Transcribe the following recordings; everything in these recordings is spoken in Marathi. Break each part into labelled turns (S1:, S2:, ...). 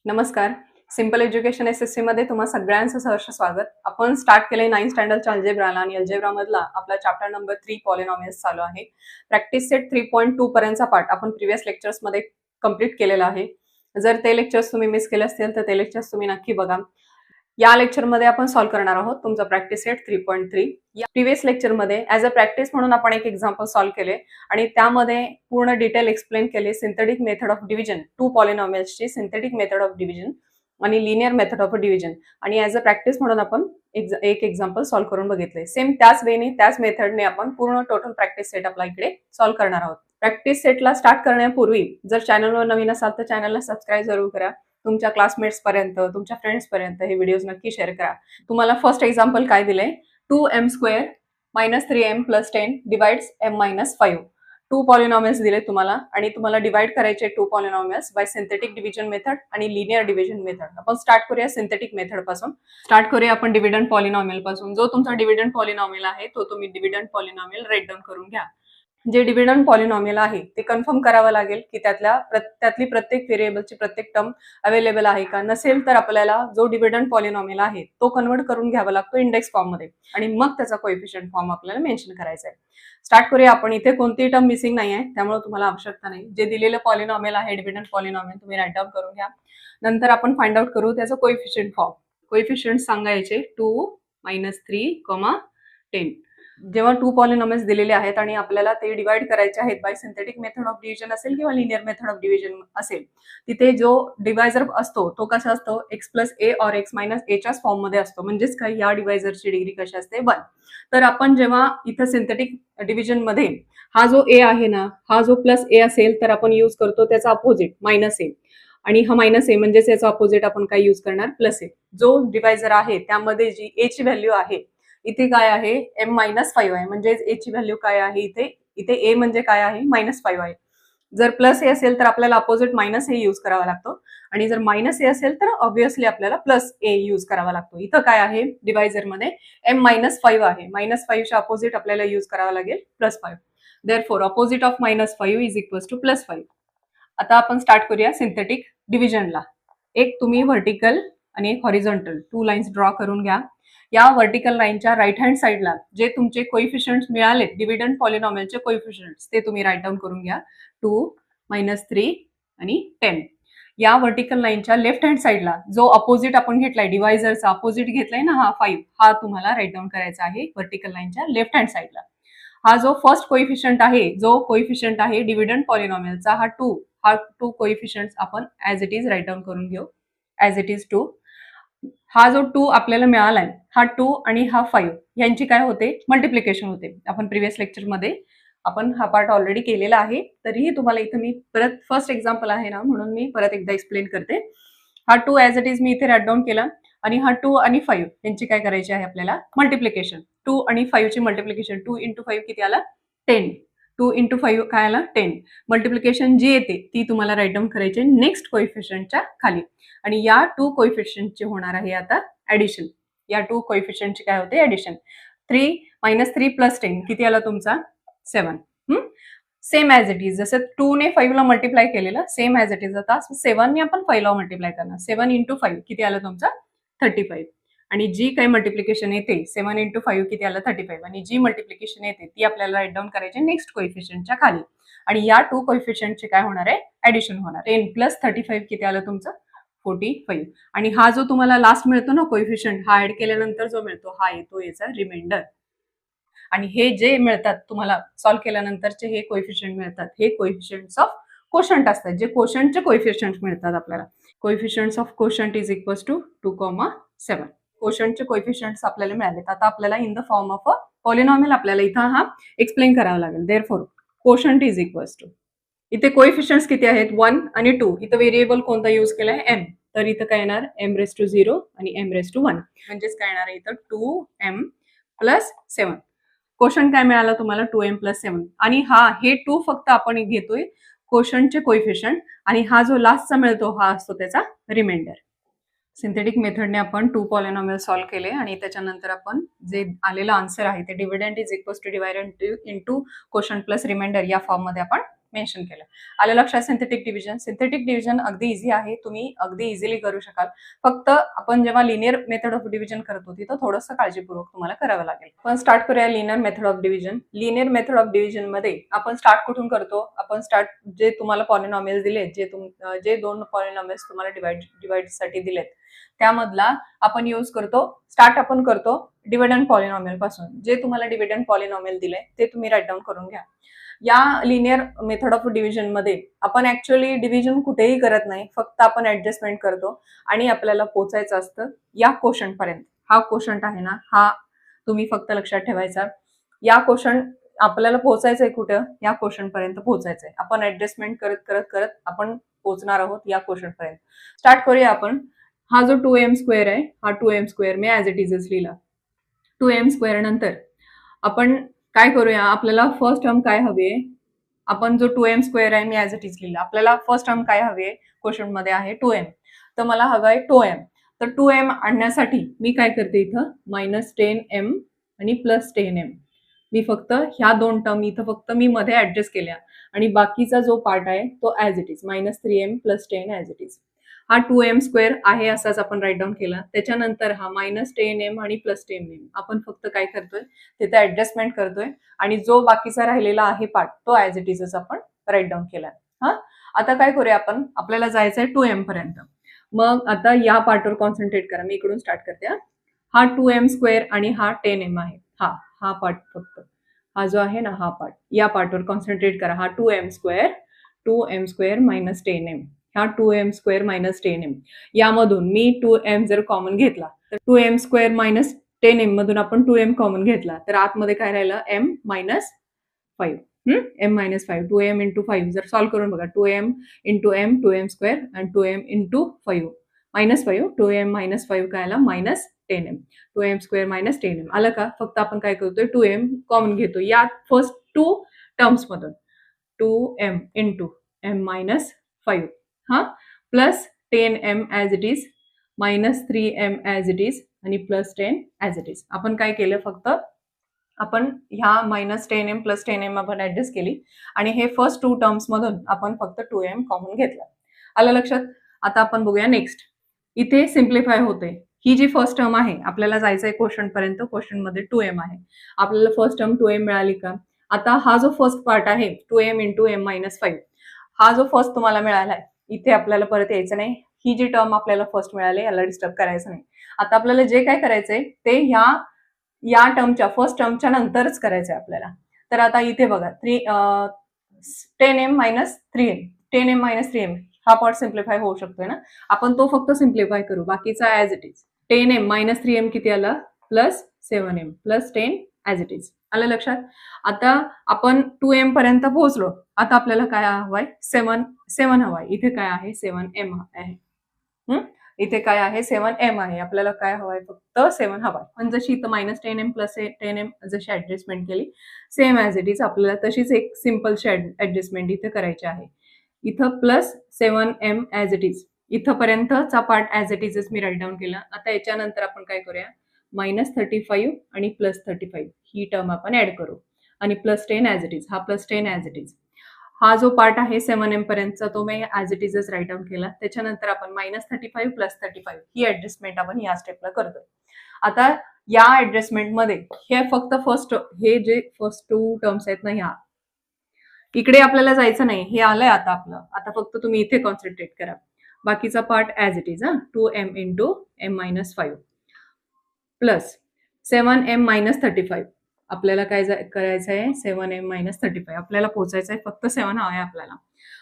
S1: नमस्कार. सिंपल एज्युकेशन एसएससी मध्ये तुम्हा सगळ्यांचं सहर्ष स्वागत. आपण स्टार्ट केलंय 9th स्टँडर्डच्या अल्जेब्राला आणि अल्जेब्रा मधला आपला चॅप्टर नंबर 3 पॉलिनॉमियल्स चालू आहे. प्रॅक्टिस सेट 3.2 पर्यंतचा पार्ट आपण प्रिव्हियस लेक्चर्स मध्ये कंप्लीट केलेला आहे. जर ते लेक्चर्स तुम्ही मिस केले असतील तर ते लेक्चर्स तुम्ही नक्की बघा. या लेक्चरमध्ये आपण सॉल्व्ह करणार आहोत तुमचा प्रॅक्टिस सेट 3.3. या प्रिव्हियस लेक्चरमध्ये ॲज अ प्रॅक्टिस म्हणून आपण एक एक्झाम्पल सॉल्व्ह केले आणि त्यामध्ये पूर्ण डिटेल एक्सप्लेन केले सिंथेटिक मेथड ऑफ डिव्हिजन, 2 पॉलिनॉमियल्सची सिंथेटिक मेथड ऑफ डिव्हिजन आणि लिनियर मेथड ऑफ डिव्हिजन. आणि ॲज अ प्रॅक्टिस म्हणून आपण एक एक्झाम्पल सॉल्व्ह करून बघितले. सेम त्याच वेने त्याच मेथडने आपण पूर्ण टोटल प्रॅक्टिस सेट आपला इकडे सॉल्व्ह करणार आहोत. प्रॅक्टिस सेटला स्टार्ट करण्यापूर्वी जर चॅनलवर नवीन असाल तर चॅनलला सबस्क्राईब जरूर करा. तुमच्या क्लासमेट्स पर्यंत, तुमच्या फ्रेंड्स पर्यंत हे व्हिडिओज नक्की शेअर करा. तुम्हाला फर्स्ट एक्झाम्पल काय दिलंय, 2m² - 3m + 10 divides m - 5. 2 polynomials दिले तुम्हाला आणि तुम्हाला डिवाइड करायचे 2 polynomials bye synthetic division method आणि लिनियर डिव्हिजन मेथड. आपण स्टार्ट करूया सिंथेटिक मेथड पासून. स्टार्ट करूया आपण डिव्हिडंड पॉलिनॉमियल पासून. जो तुमचा डिव्हिडंड पॉलिनॉमियल आहे तो तुम्ही डिव्हिडंड पॉलिनॉमियल राईट डाऊन करून घ्या. जे डिव्हिडंड पॉलिनॉमियल आहे ते कन्फर्म करावं लागेल की त्यातली प्रत्येक व्हेरिएबलची प्रत्येक टर्म अवेलेबल आहे का. नसेल तर आपल्याला जो डिव्हिडंड पॉलिनॉमियल आहे तो कन्वर्ट करून घ्यावा लागतो इंडेक्स फॉर्म मध्ये आणि मग त्याचा कोएफिशियंट फॉर्म आपल्याला मेन्शन करायचा आहे. स्टार्ट करूया आपण. इथे कोणतीही टर्म मिसिंग नाही आहे त्यामुळे तुम्हाला आवश्यकता नाही. जे दिलेलं पॉलिनॉमियल आहे डिव्हिडंड पॉलिनॉमियल तुम्ही राईट डाऊन करून घ्या. नंतर आपण फाइंड आउट करू त्याचं कोएफिशियंट फॉर्म. कोएफिशियंट सांगायचे 2 - 3, 10. जेव्हा 2 पॉलिनॉमियल्स दिलेले आहेत आणि आपल्याला ते डिवाइड करायचे आहेत bye synthetic method of division असेल किंवा लिनियर मेथड ऑफ डिव्हिजन असेल, तिथे जो डिवायझर असतो तो कसा असतो, x + a or x - a च्याच फॉर्म मध्ये असतो. म्हणजेच काय, या डिवायझरची डिग्री कशी असते, 1. तर आपण जेव्हा इथं सिंथेटिक डिव्हिजन मध्ये हा जो a आहे ना, हा जो +a असेल तर आपण यूज करतो त्याचा अपोजिट -a. आणि हा -a म्हणजेच याचा अपोजिट आपण काय यूज करणार, +a. जो डिवायझर आहे त्यामध्ये जी a ची व्हॅल्यू आहे इथे काय आहे, m - 5 आहे. म्हणजे a ची व्हॅल्यू काय आहे इथे a म्हणजे काय आहे, -5 आहे. जर +a असेल तर आपल्याला अपोजिट -a यूज करावा लागतो आणि जर -a असेल तर ऑब्व्हियसली आपल्याला +a यूज करावा लागतो. इथं काय आहे डिवायझर मध्ये m - 5 आहे. -5 च्या अपोजिट आपल्याला यूज करावा लागेल +5. Therefore opposite of -5 is equal to +5. आता आपण स्टार्ट करूया सिंथेटिक डिव्हिजनला. एक तुम्ही व्हर्टिकल आणि एक हॉरिझॉन्टल 2 लाईन्स ड्रॉ करून घ्या. या व्हर्टिकल लाईनच्या राईट हँड साईडला जे तुमचे कोइफिशियंट्स मिळाले डिव्हिडंड पॉलिनॉमियलचे कोइफिशियंट्स ते तुम्ही राईट डाऊन करून घ्या. 2 - 3 आणि 10. या व्हर्टिकल लाईनच्या लेफ्ट हँड साईडला जो अपोजिट आपण घेतलाय, डिवायझरचा अपोजिट घेतलाय ना, हा 5, हा तुम्हाला राईट डाऊन करायचा आहे व्हर्टिकल लाईनच्या लेफ्ट हँड साईडला. हा जो फर्स्ट कोइफिशियंट आहे डिव्हिडंड पॉलिनॉमियलचा, हा 2 कोइफिशियंट्स आपण as it is write down करून घेऊ. As it is 2. हा जो 2 आपल्याला मिळालाय, हा 2 आणि हा 5 यांची काय होते, मल्टिप्लिकेशन होते. आपण प्रिव्हियस लेक्चरमध्ये आपण हा पार्ट ऑलरेडी केलेला आहे. तरीही तुम्हाला इथं मी परत, फर्स्ट एक्झाम्पल आहे ना म्हणून मी परत एकदा एक्सप्लेन करते. हा 2 ऍज इट इज मी इथे राईट डाऊन केला आणि हा 2 आणि 5 यांची काय करायची आहे आपल्याला, मल्टिप्लिकेशन. 2 आणि 5 ची मल्टिप्लिकेशन, 2 × 5 किती आला, 10. 2 × 5 काय आला, 10. मल्टिप्लिकेशन जी येते ती तुम्हाला राईट डाऊन करायची नेक्स्ट कोइफिशियंटच्या खाली. आणि या 2 कोइफिशियंटची होणार आहे आता ऍडिशन. या 2 कोइफिशियंटची काय होते, ऍडिशन. 3 - 3 + 10 किती आला तुमचा, 7. सेम ऍज इट इज, जसं 2 ने 5 ला मल्टिप्लाय केलेलं सेम ऍज इट इज आता 7 ने आपण 5 ला मल्टिप्लाय करणार. 7 × 5 किती आलं तुमचा, 35. आणि जी काही मल्टिप्लिकेशन येते 7 × 5 किती आलं, 35. आणि जी मल्टिप्लिकेशन येते ती आपल्याला राईट डाऊन करायची नेक्स्ट कोइफिशियंटच्या खाली. आणि या 2 कोइफिशियंटचे काय होणार आहे, ऍडिशन होणार. 10 + 35 किती आलं तुमचं, 45. आणि हा जो तुम्हाला लास्ट मिळतो ना कोइफिशियंट, हा ऍड केल्यानंतर जो मिळतो हा येतो याचा रिमाइंडर. आणि हे जे मिळतात तुम्हाला सॉल्व्ह केल्यानंतरचे हे कोइफिशियंट मिळतात, हे कोइफिशियंट्स ऑफ कोशंट असतात. जे कोशंटचे कोइफिशियंट मिळतात आपल्याला. Coefficients of quotient is equal to 2,7. कोशंटचे कोइफिशियंट्स आपल्याला मिळालेत. आता आपल्याला in the form of a polynomial आपल्याला इथं हा एक्सप्लेन करावा लागेल. Therefore quotient is equal to, इथे कोइफिशियंट्स किती आहेत, 1 आणि 2. इथं व्हेरिएबल कोणता यूज केलाय, m. तर इथं काय येणार, m⁻0 आणि m⁻1. म्हणजेच काय येणार इथं 2m + 7. कोशंट काय मिळालं तुम्हाला, 2m + 7. आणि हे 2 फक्त आपण घेतोय कोशंटचे कोइफिशियंट आणि हा जो लास्टचा मिळतो हा असतो त्याचा रिमाइंडर. सिंथेटिक मेथडने आपण 2 पॉलिनॉमियल सॉल्व्ह केले आणि त्याच्यानंतर आपण जे आलेलं आन्सर आहे ते dividend is equal to divided into quotient plus remainder या फॉर्म मध्ये आपण मेन्शन केलं. आलं लक्षात सिंथेटिक डिव्हिजन. सिंथेटिक डिव्हिजन अगदी इझी आहे, तुम्ही अगदी इझिली करू शकाल. फक्त आपण जेव्हा लिनियर मेथड ऑफ डिव्हिजन करतो तिथं थोडंसं काळजीपूर्वक तुम्हाला करावं लागेल. पण स्टार्ट करूया linear method of division. Linear method of division मध्ये आपण स्टार्ट कुठून करतो? आपण स्टार्ट जे तुम्हाला पॉलिनॉमियल दिले, जे दोन पॉलिनॉमियल्स तुम्हाला डिवाइड साठी दिलेत त्यामधला आपण यूज करतो, स्टार्ट आपण करतो डिव्हिडंड पॉलिनॉमियल पासून. जे तुम्हाला डिव्हिडंड पॉलिनॉमियल दिले ते तुम्ही राईट डाऊन करून घ्या. या लिनियर मेथड ऑफ डिव्हिजन मध्ये आपण ऍक्च्युअली डिव्हिजन कुठेही करत नाही, फक्त आपण ऍडजस्टमेंट करतो आणि आपल्याला पोहोचायचं असतं या क्वोशंट पर्यंत. हा क्वोशंट आहे ना, हा तुम्ही फक्त लक्षात ठेवायचा. या क्वोशंट आपल्याला पोहोचायचंय कुठं? या क्वोशंट पर्यंत पोहोचायचंय. आपण ऍडजस्टमेंट करत करत करत आपण पोहोचणार आहोत या क्वोशंट पर्यंत. स्टार्ट करूया आपण. हा जो 2m स्क्वेअर आहे, हा 2m स्क्वेअर मी ऍज इट इजच लिहिला. 2m स्क्वेअर नंतर आपण काय करूया, आपल्याला फर्स्ट टर्म काय हवी आहे? आपण जो 2m स्क्वेअर आहे मी ऍज इट इज लिहिला. आपल्याला फर्स्ट टर्म काय हवी आहे? क्वेश्चन मध्ये आहे 2m, तर मला हवं आहे 2m. तर 2m आणण्यासाठी मी काय करते, इथं -10m आणि +10m. मी फक्त ह्या दोन टर्म इथं फक्त मी मध्ये ऍडजस्ट केल्या आणि बाकीचा जो पार्ट आहे तो as it is -3m + 10 as it is. हा 2m स्क्वेअर आहे असाच आपण राईट डाऊन केला. त्याच्यानंतर हा -10m आणि +10m आपण फक्त काय करतोय, तिथे ऍडजस्टमेंट करतोय आणि जो बाकीचा राहिलेला आहे पार्ट तो ऍज इट इजच आपण राईट डाऊन केलाय. हा, आता काय करूया आपण, आपल्याला जायचंय 2m पर्यंत. मग आता या पार्टवर कॉन्सन्ट्रेट करा. मी इकडून स्टार्ट करते. हा 2m स्क्वेअर आणि हा 10m आहे. हा पार्ट फक्त हा जो आहे ना, हा पार्ट, या पार्टवर कॉन्सन्ट्रेट करा. हा 2m स्क्वेअर -10m. हा 2m स्क्वेअर -10m. यामधून मी 2m जर कॉमन घेतला तर 2m स्क्वेअर -10m मधून आपण 2m कॉमन घेतला तर आतमध्ये काय राहिलं? m - 5. m - 5. 2m × 5 जर सॉल्व्ह करून बघा. 2m × m 2m स्क्वेअर आणि 2m × 5 -5. 2m - 5 काय आला? -10m. 2m स्क्वेअर -10m आलं का? फक्त आपण काय करतोय, 2m कॉमन घेतो या फर्स्ट टू टर्म्स मधून. 2m × m - 5 हा plus 10m as it is, -3m as it is आणि +10 ऍज इट इज. आपण काय केलं, फक्त आपण ह्या -10m + 10m आपण ऍडजस्ट केली आणि हे फर्स्ट टू टर्म्स मधून आपण फक्त 2m कॉमन घेतला. आलं लक्षात? आता आपण बघूया नेक्स्ट. इथे सिम्प्लिफाय होते. ही जी फर्स्ट टर्म आहे, आपल्याला जायचंय क्वोशंट पर्यंत. क्वोशंट मध्ये 2m आहे. आपल्याला फर्स्ट टर्म 2m मिळाली का? आता हा जो फर्स्ट पार्ट आहे 2m × m - 5, हा जो फर्स्ट तुम्हाला मिळालाय, इथे आपल्याला परत यायचं नाही. ही जी टर्म आपल्याला फर्स्ट मिळाली याला डिस्टर्ब करायचं नाही. आता आपल्याला जे काय करायचंय ते या टर्मच्या फर्स्ट टर्मच्या नंतरच करायचंय आपल्याला. तर आता इथे बघा 10m - 3m, 10m - 3m हा पार्ट सिम्प्लिफाय होऊ शकतोय ना, आपण तो फक्त सिम्प्लिफाय करू, बाकीचा as it is. 10m - 3m किती आला? +7m +10 as it is. आलं लक्षात? आता आपण 2m पर्यंत पोहोचलो. आता आपल्याला काय हवंय? 7 हवाय. इथे काय आहे? 7m आहे. इथे काय आहे? 7m आहे. आपल्याला काय हवंय? फक्त 7 हवाय. पण जशी इथं -10m +10m जशी ऍडजस्टमेंट केली, सेम ऍज इट इज आपल्याला तशीच एक सिम्पलशी ऍडजस्टमेंट इथे करायची आहे. इथं +7m ऍज इट इज. इथंपर्यंतचा पार्ट ऍज इट इजच मी राईट डाऊन केला. आता याच्यानंतर आपण काय करूया, -35 आणि +35 ही टर्म आपण ऍड करू आणि +10 ऍज इट इज. हा +10 ऍज इट इज. हा जो पार्ट आहे 7m पर्यंतचा तो मी ऍज इट इजच राईट डाऊन केला. त्याच्यानंतर आपण -35 +35 ही ऍडजस्टमेंट आपण या स्टेपला करतोय. आता या ऍडजस्टमेंट मध्ये हे फक्त हे जे फर्स्ट टू टर्म्स आहेत ना, ह्या इकडे आपल्याला जायचं नाही. हे आलंय आता आपलं. आता फक्त तुम्ही इथे कॉन्सन्ट्रेट करा. बाकीचा part as it is. 2m × m - 5 plus 7m - 35. आपल्याला काय करायचं आहे? 7m - 35 आपल्याला पोहोचायचं आहे. फक्त 7 हवा आहे आपल्याला.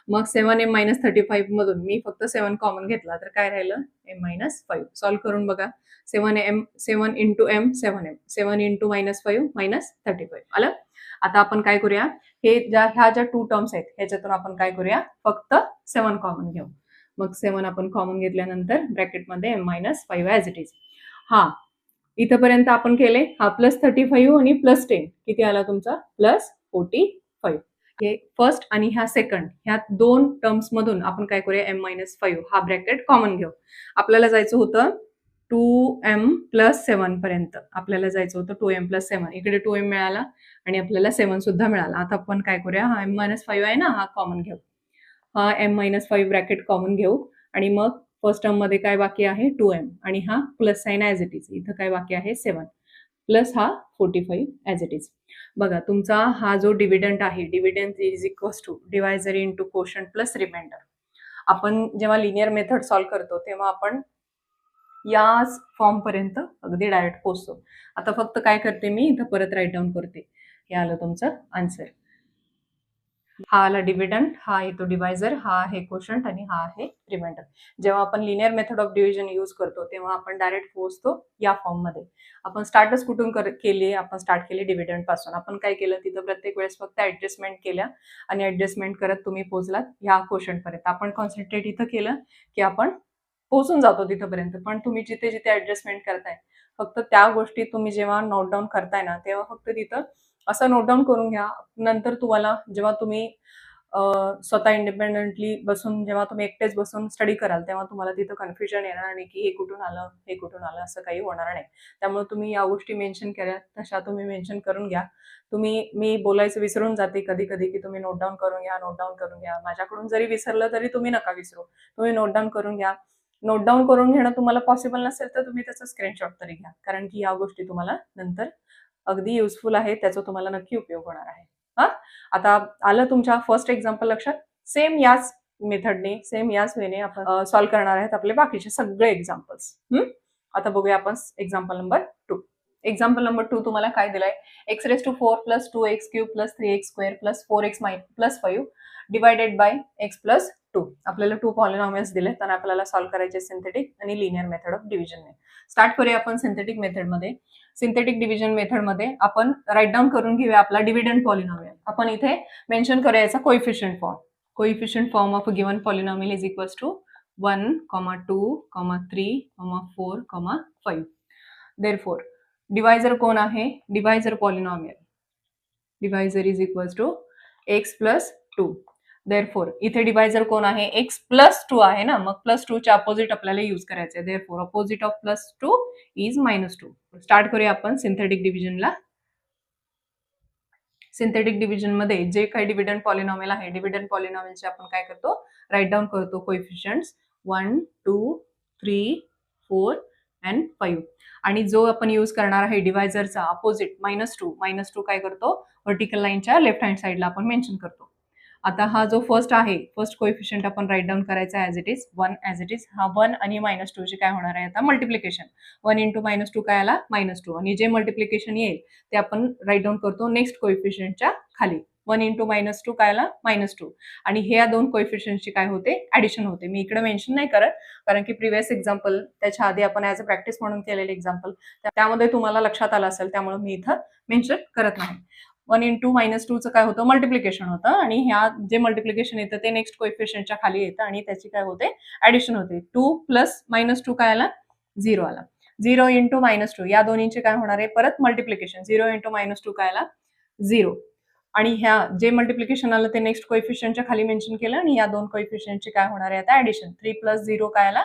S1: मग 7m - 35 मधून मी फक्त 7 कॉमन घेतला तर काय राहिलं? m - 5. सॉल्व्ह करून बघा. 7 × m 7m 7 × -5 -35 आलं. आता आपण काय करूया, ह्या ज्या टू टर्म्स आहेत ह्याच्यातून आपण काय करूया, फक्त 7 कॉमन घेऊ. मग 7 आपण कॉमन घेतल्यानंतर ब्रॅकेटमध्ये m - 5 ऍज इट इज. हा इथपर्यंत आपण केले. हा +35 आणि +10 किती आला तुमचा? +45. हे फर्स्ट आणि ह्या सेकंड ह्या दोन टर्म्स मधून आपण काय करूया, m - 5 हा ब्रॅकेट कॉमन घेऊ. आपल्याला जायचं होतं 2m+7 पर्यंत आपल्याला जायचं होतं. 2m+7 इकडे 2m मिळाला आणि आपल्याला 7 सुद्धा मिळाला. आता आपण काय करूया, हा m-5 आहे ना, हा कॉमन घेऊ. हा m-5 ब्रॅकेट कॉमन घेऊ आणि मग फर्स्ट टर्म मध्ये काय बाकी आहे 2m आणि हा plus sign as it is. इथं काय बाकी आहे 7 प्लस हा 45 ॲज इट इज. बघा तुमचा हा जो डिव्हिडंड आहे, dividend is equals to divisor into quotient plus remainder. आपण जेव्हा लिनियर मेथड सॉल्व्ह करतो तेव्हा आपण या फॉर्म पर्यंत अगदी डायरेक्ट पोहोचतो. आता फक्त काय करते मी इथं परत राईट डाऊन करते. हे आलं तुमचं आन्सर. हा आला डिव्हिडंड, हा येतो डिवायझर, हा आहे कोशंट आणि हा आहे रिमाइंडर. जेव्हा आपण linear method of division use करतो तेव्हा आपण डायरेक्ट पोहोचतो या फॉर्म मध्ये. आपण स्टार्टच कुठून केली, आपण स्टार्ट केली डिव्हिडंड पासून. आपण काय केलं तिथं प्रत्येक वेळेस फक्त ऍडजस्टमेंट केल्या आणि ऍडजस्टमेंट करत तुम्ही पोहोचलात ह्या कोशंट पर्यंत. आपण कॉन्सन्ट्रेट इथं केलं की आपण पोहोचून जातो तिथपर्यंत. पण तुम्ही जिथे जिथे ऍडजस्टमेंट करताय फक्त त्या गोष्टी तुम्ही जेव्हा नोट डाऊन करताय ना तेव्हा फक्त तिथं असं नोट डाऊन करून घ्या. नंतर तुम्हाला जेव्हा तुम्ही स्वतः इंडिपेंडेंटली बसून जेव्हा तुम्ही एकटेच बसून स्टडी कराल तेव्हा तुम्हाला तिथं कन्फ्युजन येणार नाही की हे कुठून आलं हे कुठून आलं, असं काही होणार नाही. त्यामुळे तुम्ही या गोष्टी मेन्शन केल्या तशा तुम्ही मेन्शन करून घ्या. मी बोलायचं विसरून जाते कधी कधी की तुम्ही नोट डाऊन करून घ्या, नोट डाऊन करून घ्या. माझ्याकडून जरी विसरलं तरी तुम्ही नका विसरू, तुम्ही नोट डाऊन करून घ्या. नोट डाऊन करून घेणं तुम्हाला पॉसिबल नसेल तर तुम्ही त्याचा स्क्रीनशॉट तरी घ्या, कारण की या गोष्टी तुम्हाला नंतर अगदी युजफुल आहे, त्याचा तुम्हाला नक्की उपयोग होणार आहे. हा आता आलं तुमच्या फर्स्ट एक्झाम्पल लक्षात. सेम याच मेथडने सेम याच वेने आपण सॉल्व्ह करणार आहेत आपले बाकीचे सगळे एक्झाम्पल्स. आता बघूया आपण एक्झाम्पल नंबर 2. एक्झाम्पल नंबर 2 तुम्हाला काय दिलंय, x⁴ + 2x³ + 3x² + 4x + 5 divided by x+2. आपल्याला 2 पॉलिनॉमियल्स दिलेत आणि आपल्याला सॉल्व्ह करायचे सिंथेटिक आणि लिनियर मेथड ऑफ डिव्हिजनने. स्टार्ट करूया आपण सिंथेटिक मेथडमध्ये. सिंथेटिक डिव्हिजन मेथडमध्ये आपण राईट डाऊन करून घेऊया आपला डिव्हिडंड पॉलिनॉमियल. आपण इथे मेन्शन करूया याचा coefficient form. Coefficient form of a given polynomial is equals to 1, 2, 3, 4, 5. Therefore divisor कोण आहे, divisor polynomial. Divisor is equals to x+2. Therefore इथे डिवायझर कोण आहे, x+2 आहे ना, मग +2 च्या अपोजिट आपल्याला यूज करायचं आहे. Therefore opposite of +2 is -2. Start करूया आपण सिंथेटिक डिव्हिजनला. सिंथेटिक डिव्हिजन मध्ये जे काही डिव्हिडंड पॉलिनॉमियल आहे, डिव्हिडंड पॉलिनॉमियलचे आपण काय करतो, राईट डाऊन करतो कोएफिशियंट्स 1, 2, 3, 4 and 5. आणि जो आपण यूज करणार आहे डिवायझरचा अपोजिट -2 काय करतो, व्हर्टिकल लाईनच्या लेफ्ट हँड साईडला आपण मेन्शन करतो. आता हा जो फर्स्ट आहे, फर्स्ट कोएफिशियंट आपण राईट डाऊन करायचा as it is 1 as it is. हा 1 आणि -2 चे काय होणार आहे आता मल्टिप्लिकेशन. 1 × -2 काय आला -2 आणि जे मल्टिप्लिकेशन येईल ते आपण राईट डाऊन करतो नेक्स्ट कोएफिशियंटच्या खाली. 1 × -2 काय आला -2 आणि हे या दोन कोएफिशियंटची काय होते ऍडिशन होते. मी इकडे मेन्शन नाही करत कारण की प्रिव्हियस एक्झाम्पल त्याच्या आधी आपण ॲज अ प्रॅक्टिस म्हणून केलेले एक्झाम्पल त्यामध्ये तुम्हाला लक्षात आलं असेल, त्यामुळे मी इथं मेन्शन करत नाही. 1 × -2 काय होतं मल्टिप्लिकेशन होतं आणि ह्या जे मल्टिप्लिकेशन येतं ते नेक्स्ट कोएफिशियंटच्या खाली येतं आणि त्याची काय होते ऍडिशन होते. 2 + -2 काय आला 0 आला. 0 × -2 या दोन्हीचे काय होणार आहे परत मल्टिप्लिकेशन. 0 × -2 काय आला 0 आणि ह्या जे मल्टिप्लिकेशन आलं ते नेक्स्ट कोएफिशियंटच्या खाली मेन्शन केलं आणि या दोन कोएफिशियंटचे काय होणार आहे आता ऍडिशन. 3 + 0 काय आला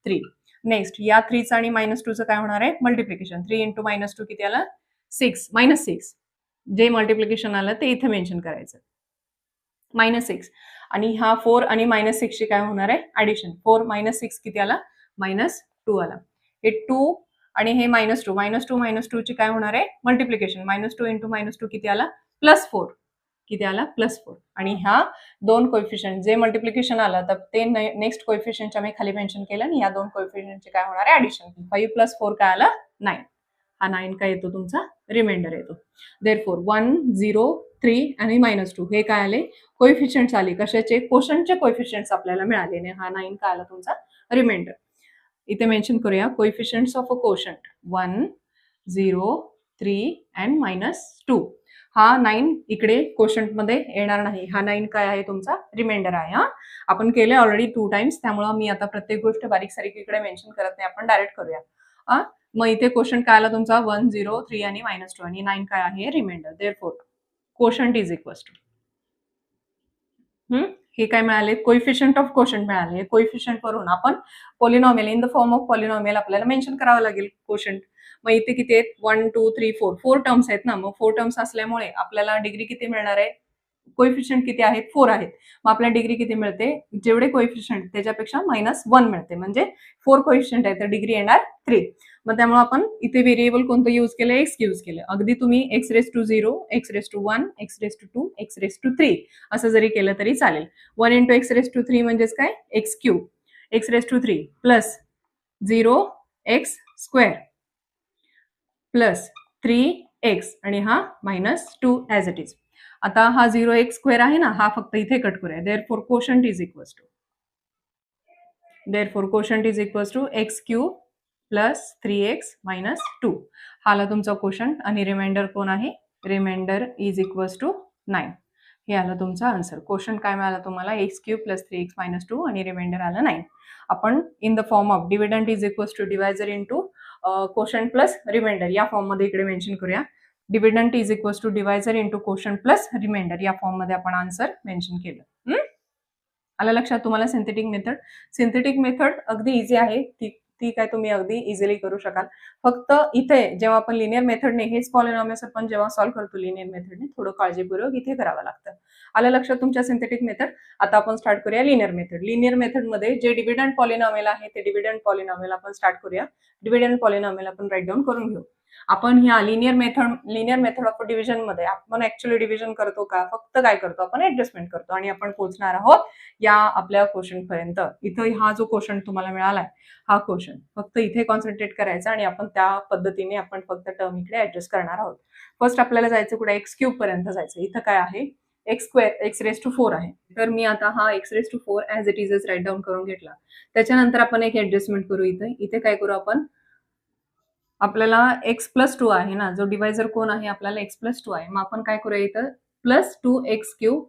S1: 3. नेक्स्ट या 3चं आणि -2चं काय होणार आहे मल्टिप्लिकेशन. 3 × -2 किती आला 6 -6. जे मल्टिप्लिकेशन आलं ते इथे मेन्शन करायचं -6 आणि हा 4 आणि -6 ची काय होणार आहे ऍडिशन. 4 - 6 किती आला -2 आला. हे 2 आणि हे -2 ची काय होणार आहे मल्टिप्लिकेशन. -2 × -2 किती आला +4 किती आला +4 आणि ह्या दोन कोएफिशियंट जे मल्टिप्लिकेशन आलं तर ते नेक्स्ट कोएफिशियंटच्या मी खाली मेन्शन केलं आणि या दोन कोएफिशियंटचे काय होणार आहे ऍडिशन. 5 + 4 काय आला 9. हा 9 काय येतो तुमचा रिमाइंडर येतो. देअरफॉर 1, 0, 3 आणि -2 हे काय आले कोएफिशियंट्स आले. कशाचे कोशंटचे कोएफिशियंट्स आपल्याला मिळाले. हा 9 काय आला तुमचा रिमाइंडर. इथे मेन्शन करूया कोएफिशियंट्स ऑफ अ कोशंट 1, 0, 3 and -2. हा 9 इकडे कोशंट मध्ये येणार नाही. हा 9 काय आहे तुमचा रिमाइंडर आहे. हा आपण केले ऑलरेडी 2 टाइम्स, त्यामुळे मी आता प्रत्येक गोष्ट बारीक सारीक इकडे मेन्शन करत नाही, आपण डायरेक्ट करूया. मग इथे कोशंट काय आला तुमचा 1, 0, 3 आणि -2 आणि 9 काय आहे remainder. Therefore quotient is equals to हे काय मिळाले, कोइफिशियंट ऑफ कोशंट मिळाले. कोइफिशियंट वरून आपण polynomial in the form of polynomial आपल्याला मेन्शन करावं लागेल कोशंट. मग इथे किती आहेत, 1 2 3 4 टर्म्स आहेत ना. मग 4 टर्म्स असल्यामुळे आपल्याला डिग्री किती मिळणार आहे, कोइफिशियंट किती आहेत, 4 आहेत. मग आपल्याला डिग्री किती मिळते, जेवढे कोइफिशियंट त्याच्यापेक्षा -1 मिळते, म्हणजे 4 कोइफिशियंट आहे तर डिग्री येणार 3. मग त्यामुळे आपण इथे व्हेरिएबल कोणतं यूज केलं, एक्स यूज केलं. अगदी तुम्ही x⁻0, x⁻1, x⁻2, x⁻3 असं जरी केलं तरी चालेल. 1 × x⁻3 म्हणजेच काय, x³ x⁻3 plus 0x² plus 3x आणि हा -2 ॲज इट इज. आता हा 0x² आहे ना, हा फक्त इथे कट करूया. Therefore quotient is equals to x³ plus 3x minus 2. हा आला तुमचा कोशंट आणि रिमाइंडर कोण आहे, रिमाइंडर इज इक्वल्स टू 9. हे आलं तुमचा आन्सर. कोशंट काय मिळाला तुम्हाला, x³ प्लस 3x मायनस 2 आणि रिमाइंडर आलं 9. आपण in the form of dividend is equals to divisor into quotient plus remainder या फॉर्म मध्ये इकडे मेन्शन करूया. Dividend is equals to divisor into quotient plus remainder या फॉर्म मध्ये आपण आन्सर मेन्शन केलं. आलं लक्षात तुम्हाला. सिंथेटिक मेथड अगदी इझी आहे, ती काय तुम्ही अगदी इझिली करू शकाल. फक्त इथे जेव्हा आपण लिनियर मेथडने हेच पॉलिनॉमियल्स आपण जेव्हा सॉल्व्ह करतो लिनियर मेथडने, थोडं काळजीपूर्वक इथे करावं लागतं. आलं लक्षात तुमच्या सिंथेटिक मेथड. आता आपण स्टार्ट करूया लिनियर मेथड. लिनियर मेथडमध्ये जे डिव्हिडंड पॉलिनॉमियल आहे ते डिव्हिडंड पॉलिनॉमियल आपण स्टार्ट करूया. डिव्हिडंड पॉलिनॉमियल आपण राईट डाऊन करून घेऊ. आपण ह्या लिनियर मेथड ऑफ डिव्हिजन मध्ये आपण ऍक्च्युअली डिव्हिजन करतो का, फक्त काय करतो आपण ऍडजस्टमेंट करतो आणि आपण पोहोचणार आहोत या आपल्या क्वेश्चन पर्यंत. इथं हा जो क्वेश्चन तुम्हाला मिळालाय हा क्वेश्चन फक्त इथे कॉन्सन्ट्रेट करायचा आणि आपण त्या पद्धतीने आपण फक्त टर्म इकडे ऍडजस्ट करणार आहोत. फर्स्ट आपल्याला जायचं कुठे, x³ पर्यंत जायचं. इथं काय आहे, x² x⁻4 आहे. तर मी आता हा x⁻4 as it is write down करून घेतला. त्याच्यानंतर आपण एक ऍडजस्टमेंट करू. इथे काय करू आपण, आपल्याला x+2 आहे ना, जो डिवायझर कोण आहे आपल्याला x+2 आहे. मग आपण काय करूया, इथं +2x³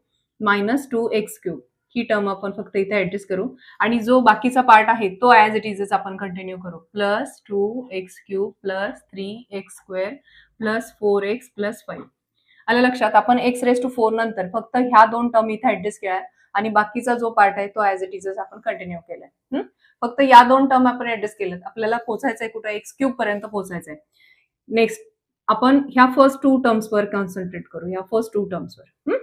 S1: मायनस 2x³ ही टर्म आपण फक्त इथे ऍडजस्ट करू आणि जो बाकीचा पार्ट आहे तो ॲज इट इजच आपण कंटिन्यू करू. +2x³ plus 3x² plus 4x plus 5. आलं लक्षात. आपण x⁻4 नंतर फक्त ह्या 2 टर्म इथे ऍडजस्ट केल्या आणि बाकीचा जो पार्ट आहे तो ॲज इट इजच आपण कंटिन्यू केलाय. फक्त या 2 टर्म आपण ऍडजस्ट केलं. आपल्याला पोहोचायचंय कुठे, x³ पर्यंत पोहोचायचंय. नेक्स्ट आपण ह्या फर्स्ट 2 टर्म्सवर कॉन्सन्ट्रेट करू, ह्या फर्स्ट 2 टर्म्सवर.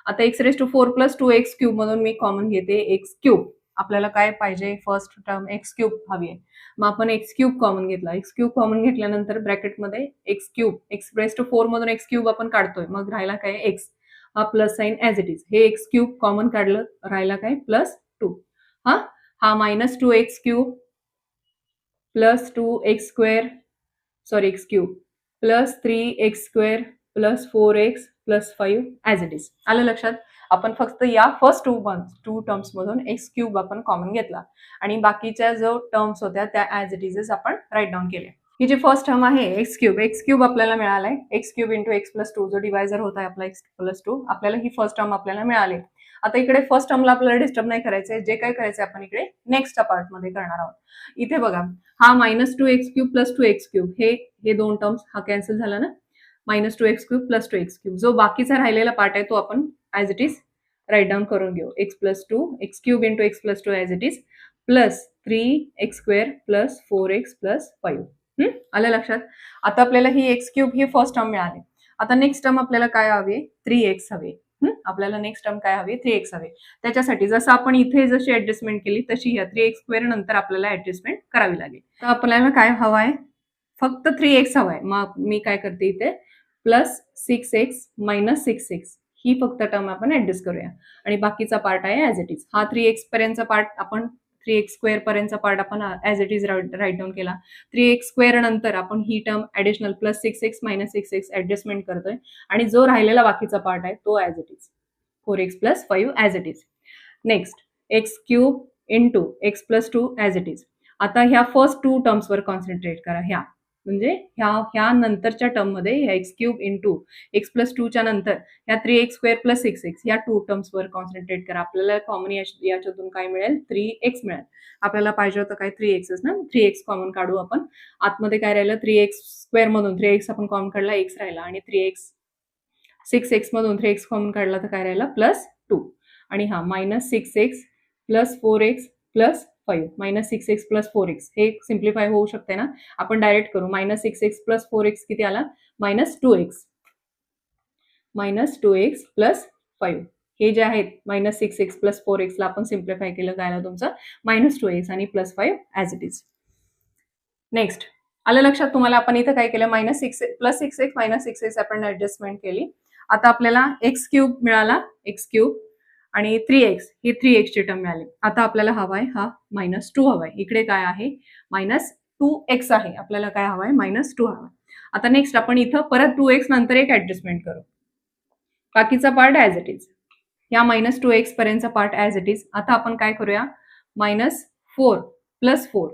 S1: आता x⁻4 प्लस 2x³ मधून मी कॉमन घेते x³. आपल्याला काय पाहिजे, फर्स्ट टर्म x³ हवी आहे. मग आपण x³ कॉमन घेतला. x³ कॉमन घेतल्यानंतर ब्रॅकेटमध्ये x³ x⁻4 मधून x³ आपण काढतोय, मग राहिला काय x, हा plus sign as it is. हे x³ कॉमन काढलं, राहिला काय +2. हा -2x³ plus 2x² sorry x³ plus 3x² plus 4x plus 5 as it is. आलं लक्षात. आपण फक्त या फर्स्ट 2 टर्म्स मधून x³ आपण कॉमन घेतला आणि बाकीच्या जो टर्म्स होत्या त्या ॲज इट इजच आपण राईट डाऊन केले. ही जी फर्स्ट टर्म आहे x³ आपल्याला मिळालाय. x³ इंटू x+2 जो डिवायझर होता आपला x+2, आपल्याला ही फर्स्ट टर्म आपल्याला मिळाली. आता इकडे फर्स्ट टर्मला आपल्याला डिस्टर्ब नाही करायचंय. जे काय करायचंय आपण इकडे नेक्स्ट पार्ट मध्ये करणार आहोत. इथे बघा, हा -2x³ प्लस 2x³ हे 2 टर्म्स हा कॅन्सल झाला ना. -2x³ प्लस 2x³ जो बाकीचा राहिलेला पार्ट आहे तो आपण as it is write down करून घेऊ. x+2 x³ into x+2 as it is plus 3x² plus 4x plus 5. आलं लक्षात. आता आपल्याला ही x³ ही फर्स्ट टर्म मिळाली. आता नेक्स्ट टर्म आपल्याला काय हवी, 3x हवे. आपल्याला नेक्स्ट टर्म काय हवी, 3x हवे. त्याच्यासाठी जसं आपण इथे जशी ऍडजस्टमेंट केली तशी या 3x² नंतर आपल्याला ऍडजस्टमेंट करावी लागेल. तर आपल्याला काय हवंय, फक्त 3x हवाय. मग मी काय करते, इथे प्लस 6x मायनस 6x ही फक्त टर्म आपण ऍडजस्ट करूया आणि बाकीचा पार्ट आहे ॲज इट इज. हा 3x पर्यंतचा पार्ट आपण 3x² पर्यंतचा पार्ट आपण as it is write down केला. 3x² नंतर आपण ही term additional plus 6x minus 6x adjustment करतोय आणि जो राहिलेला बाकीचा पार्ट आहे तो as it is 4x plus 5 as it is. Next x³ into x+2 as it is. आता ह्या फर्स्ट 2 टर्म्सवर कॉन्सन्ट्रेट करा. ह्या म्हणजे ह्या नंतरच्या टर्म मध्ये ह्या x³ इंटू x+2 च्या नंतर ह्या 3x² प्लस 6x ह्या 2 टर्म्सवर कॉन्सन्ट्रेट करा. आपल्याला कॉमन याच्यातून काय मिळेल, 3x मिळेल. आपल्याला पाहिजे होतं काय, 3x ना. 3x कॉमन काढू आपण. आतमध्ये काय राहिलं, 3x² मधून 3x आपण कॉमन काढला, x राहिला आणि 6x मधून 3x कॉमन काढला तर काय राहिला, +2. आणि हा -6x plus 4x plus 5 -6x plus 4x हे सिम्प्लिफाय होऊ शकते ना. आपण डायरेक्ट करू. -6x प्लस 4x किती आला? -2x प्लस 5 हे जे आहेत -6x प्लस 4x ला आपण सिम्प्लिफाय केलं काय आलं तुमचं -2x आणि plus 5 as it is. Next आलं लक्षात तुम्हाला. आपण इथं काय केलं -6 प्लस 6x -6x आपण ऍडजस्टमेंट केली. आता आपल्याला x क्यूब मिळाला, x क्यूब आणि 3x ही 3x ची टर्म मिळाली. आता आपल्याला हवाय हा -2 हवाय. इकडे काय आहे -2x आहे. आपल्याला काय हवाय -2 हवाय. आता नेक्स्ट आपण इथं परत 2x नंतर एक ऍडजस्टमेंट करू. बाकीचा पार्ट ॲज इट इज. या -2x पर्यंतचा पार्ट ॲज इट इज. आता आपण काय करूया -4 प्लस 4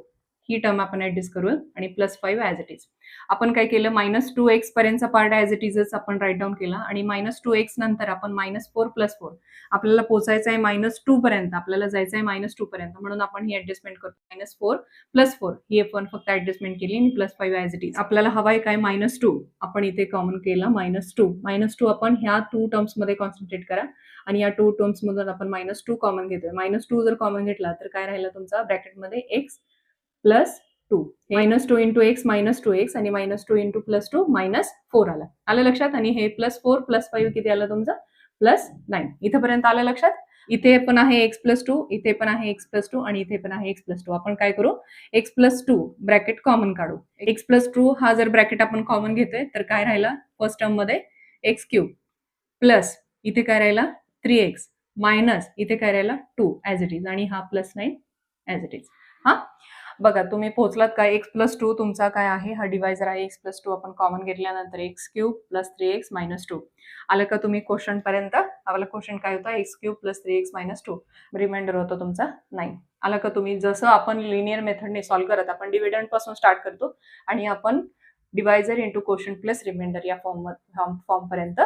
S1: ही टर्म आपण ऍडजस्ट करू आणि प्लस 5 ॲज इट इज. आपण काय केलं -2x पर्यंतचा पार्ट ॲज इट इजच आपण राईट डाऊन केला आणि -2x नंतर आपण -4 प्लस 4 आपल्याला पोहोचायचं आहे -2 पर्यंत. आपल्याला जायचं आहे -2 पर्यंत म्हणून आपण ही ऍडजस्टमेंट करतो. -4 प्लस 4 ही आपण फक्त ऍडजस्टमेंट केली आणि प्लस 5 ॲज इट इज. आपल्याला हवाय काय -2 आपण इथे कॉमन केला -2 आपण ह्या 2 टर्म्स मध्ये कॉन्सन्ट्रेट करा आणि या 2 टर्म्स मधून आपण -2 कॉमन घेतोय. -2 जर कॉमन घेतला तर काय राहिलं तुमचा ब्रॅकेटमध्ये x plus 2 -2 into x -2x आणि -2 इंटू प्लस 2 -4 आलं लक्षात. आणि हे प्लस 4 प्लस 5 किती आलं तुमचं +9. इथपर्यंत आलं लक्षात. इथे पण आहे x प्लस 2, इथे पण आहे x प्लस 2 आणि इथे पण आहे x प्लस 2. आपण काय करू x प्लस 2 ब्रॅकेट कॉमन काढू. x प्लस 2 हा जर ब्रॅकेट आपण कॉमन घेतोय तर काय राहिला फर्स्ट टर्म मध्ये x क्यूब प्लस इथे काय राहिला 3x मायनस इथे काय राहिला 2 ॲज इट इज आणि हा +9 ॲज इट इज. हा बघा तुम्ही पोहोचलात काय. x प्लस 2 तुमचा काय आहे हा डिवायझर आहे. x प्लस 2 आपण कॉमन घेतल्यानंतर x cube plus 3x minus 2 आलं का तुम्ही क्वेश्चन पर्यंत. आपला क्वेश्चन काय होता x cube plus 3x minus 2 remainder होता तुमचा 9. आलं का तुम्ही. जसं आपण लिनियर मेथडने सॉल्व्ह करत आपण डिव्हिडंड पासून स्टार्ट करतो आणि आपण divisor into question plus remainder या फॉर्म पर्यंत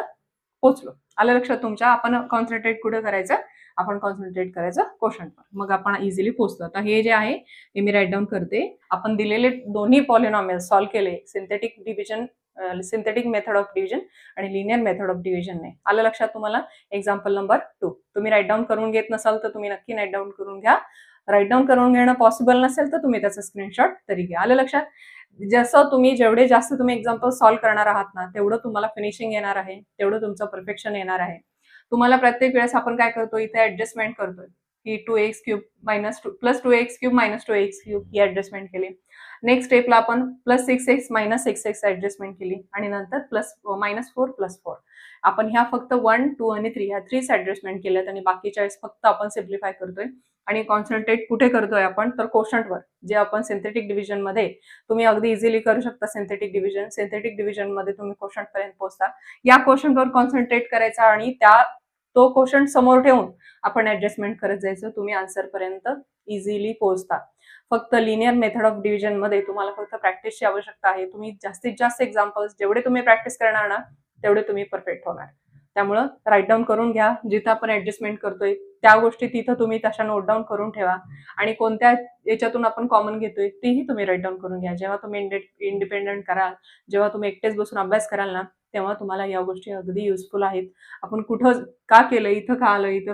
S1: पोहोचलो. आलं लक्षात तुमच्या. आपण कॉन्सन्ट्रेट कुठे करायचं आपण कॉन्सन्ट्रेट करायचं क्वेश्चनवर. मग आपण इझिली पोहोचतो. आता हे जे आहे हे मी राईट डाऊन करते. आपण दिलेले दोन्ही पॉलिनॉमियल सॉल्व्ह केले सिंथेटिक मेथड ऑफ डिव्हिजन आणि लिनियर मेथड ऑफ डिव्हिजन ने. आलं लक्षात तुम्हाला. एक्झाम्पल नंबर 2 तुम्ही राईट डाऊन करून घेत नसाल तर तुम्ही नक्की राईट डाऊन करून घ्या. राईट डाऊन करून घेणं पॉसिबल नसेल तर तुम्ही त्याचा स्क्रीनशॉट तरी घ्या. आलं लक्षात. जसं तुम्ही जेवढे जास्त तुम्ही एक्झाम्पल सॉल्व्ह करणार आहात ना तेवढं तुम्हाला फिनिशिंग येणार आहे, तेवढं तुमचं परफेक्शन येणार आहे. तुम्हाला प्रत्येक वेळेस आपण काय करतो इथे ऍडजस्टमेंट करतोय की 2x cube minus 2 plus 2x cube minus 2x cube ही ऍडजस्टमेंट केली. नेक्स्ट स्टेपला आपण plus 6x minus 6x adjustment केली आणि नंतर प्लस -4 प्लस 4 आपण ह्या फक्त 1, 2 आणि 3 ह्या 3 ऍडजस्टमेंट केल्यात आणि बाकीच्या वेळेस फक्त आपण सिम्प्लिफाय करतोय आणि कॉन्सन्ट्रेट कुठे करतोय आपण तर कोशंटवर. जे आपण सिंथेटिक डिव्हिजन मध्ये तुम्ही अगदी इझिली करू शकता. सिंथेटिक डिव्हिजन मध्ये तुम्ही कोशंट पर्यंत पोहोचता. या कोशंटवर कॉन्सन्ट्रेट करायचा आणि तो कोशंट समोर ठेवून आपण ऍडजस्टमेंट करत जायचं. तुम्ही आन्सर पर्यंत इझिली पोहोचता. फक्त लिनियर मेथड ऑफ डिव्हिजन मध्ये तुम्हाला फक्त प्रॅक्टिसची आवश्यकता आहे. तुम्ही जास्तीत जास्त एक्झाम्पल्स जेवढे तुम्ही प्रॅक्टिस करणार ना तेवढे तुम्ही परफेक्ट होणार. त्यामुळं राईट डाऊन करून घ्या. जिथं आपण ऍडजस्टमेंट करतोय त्या गोष्टी तिथं तुम्ही तशा नोट डाऊन करून ठेवा आणि कोणत्या याच्यातून आपण कॉमन घेतोय तेही तुम्ही राईट डाऊन करून घ्या. जेव्हा तुम्ही इंडिपेंडंट कराल, जेव्हा तुम्ही एकटेच बसून अभ्यास कराल ना तेव्हा तुम्हाला या गोष्टी अगदी युजफुल आहेत. आपण कुठं का केलं, इथं का आलं, इथं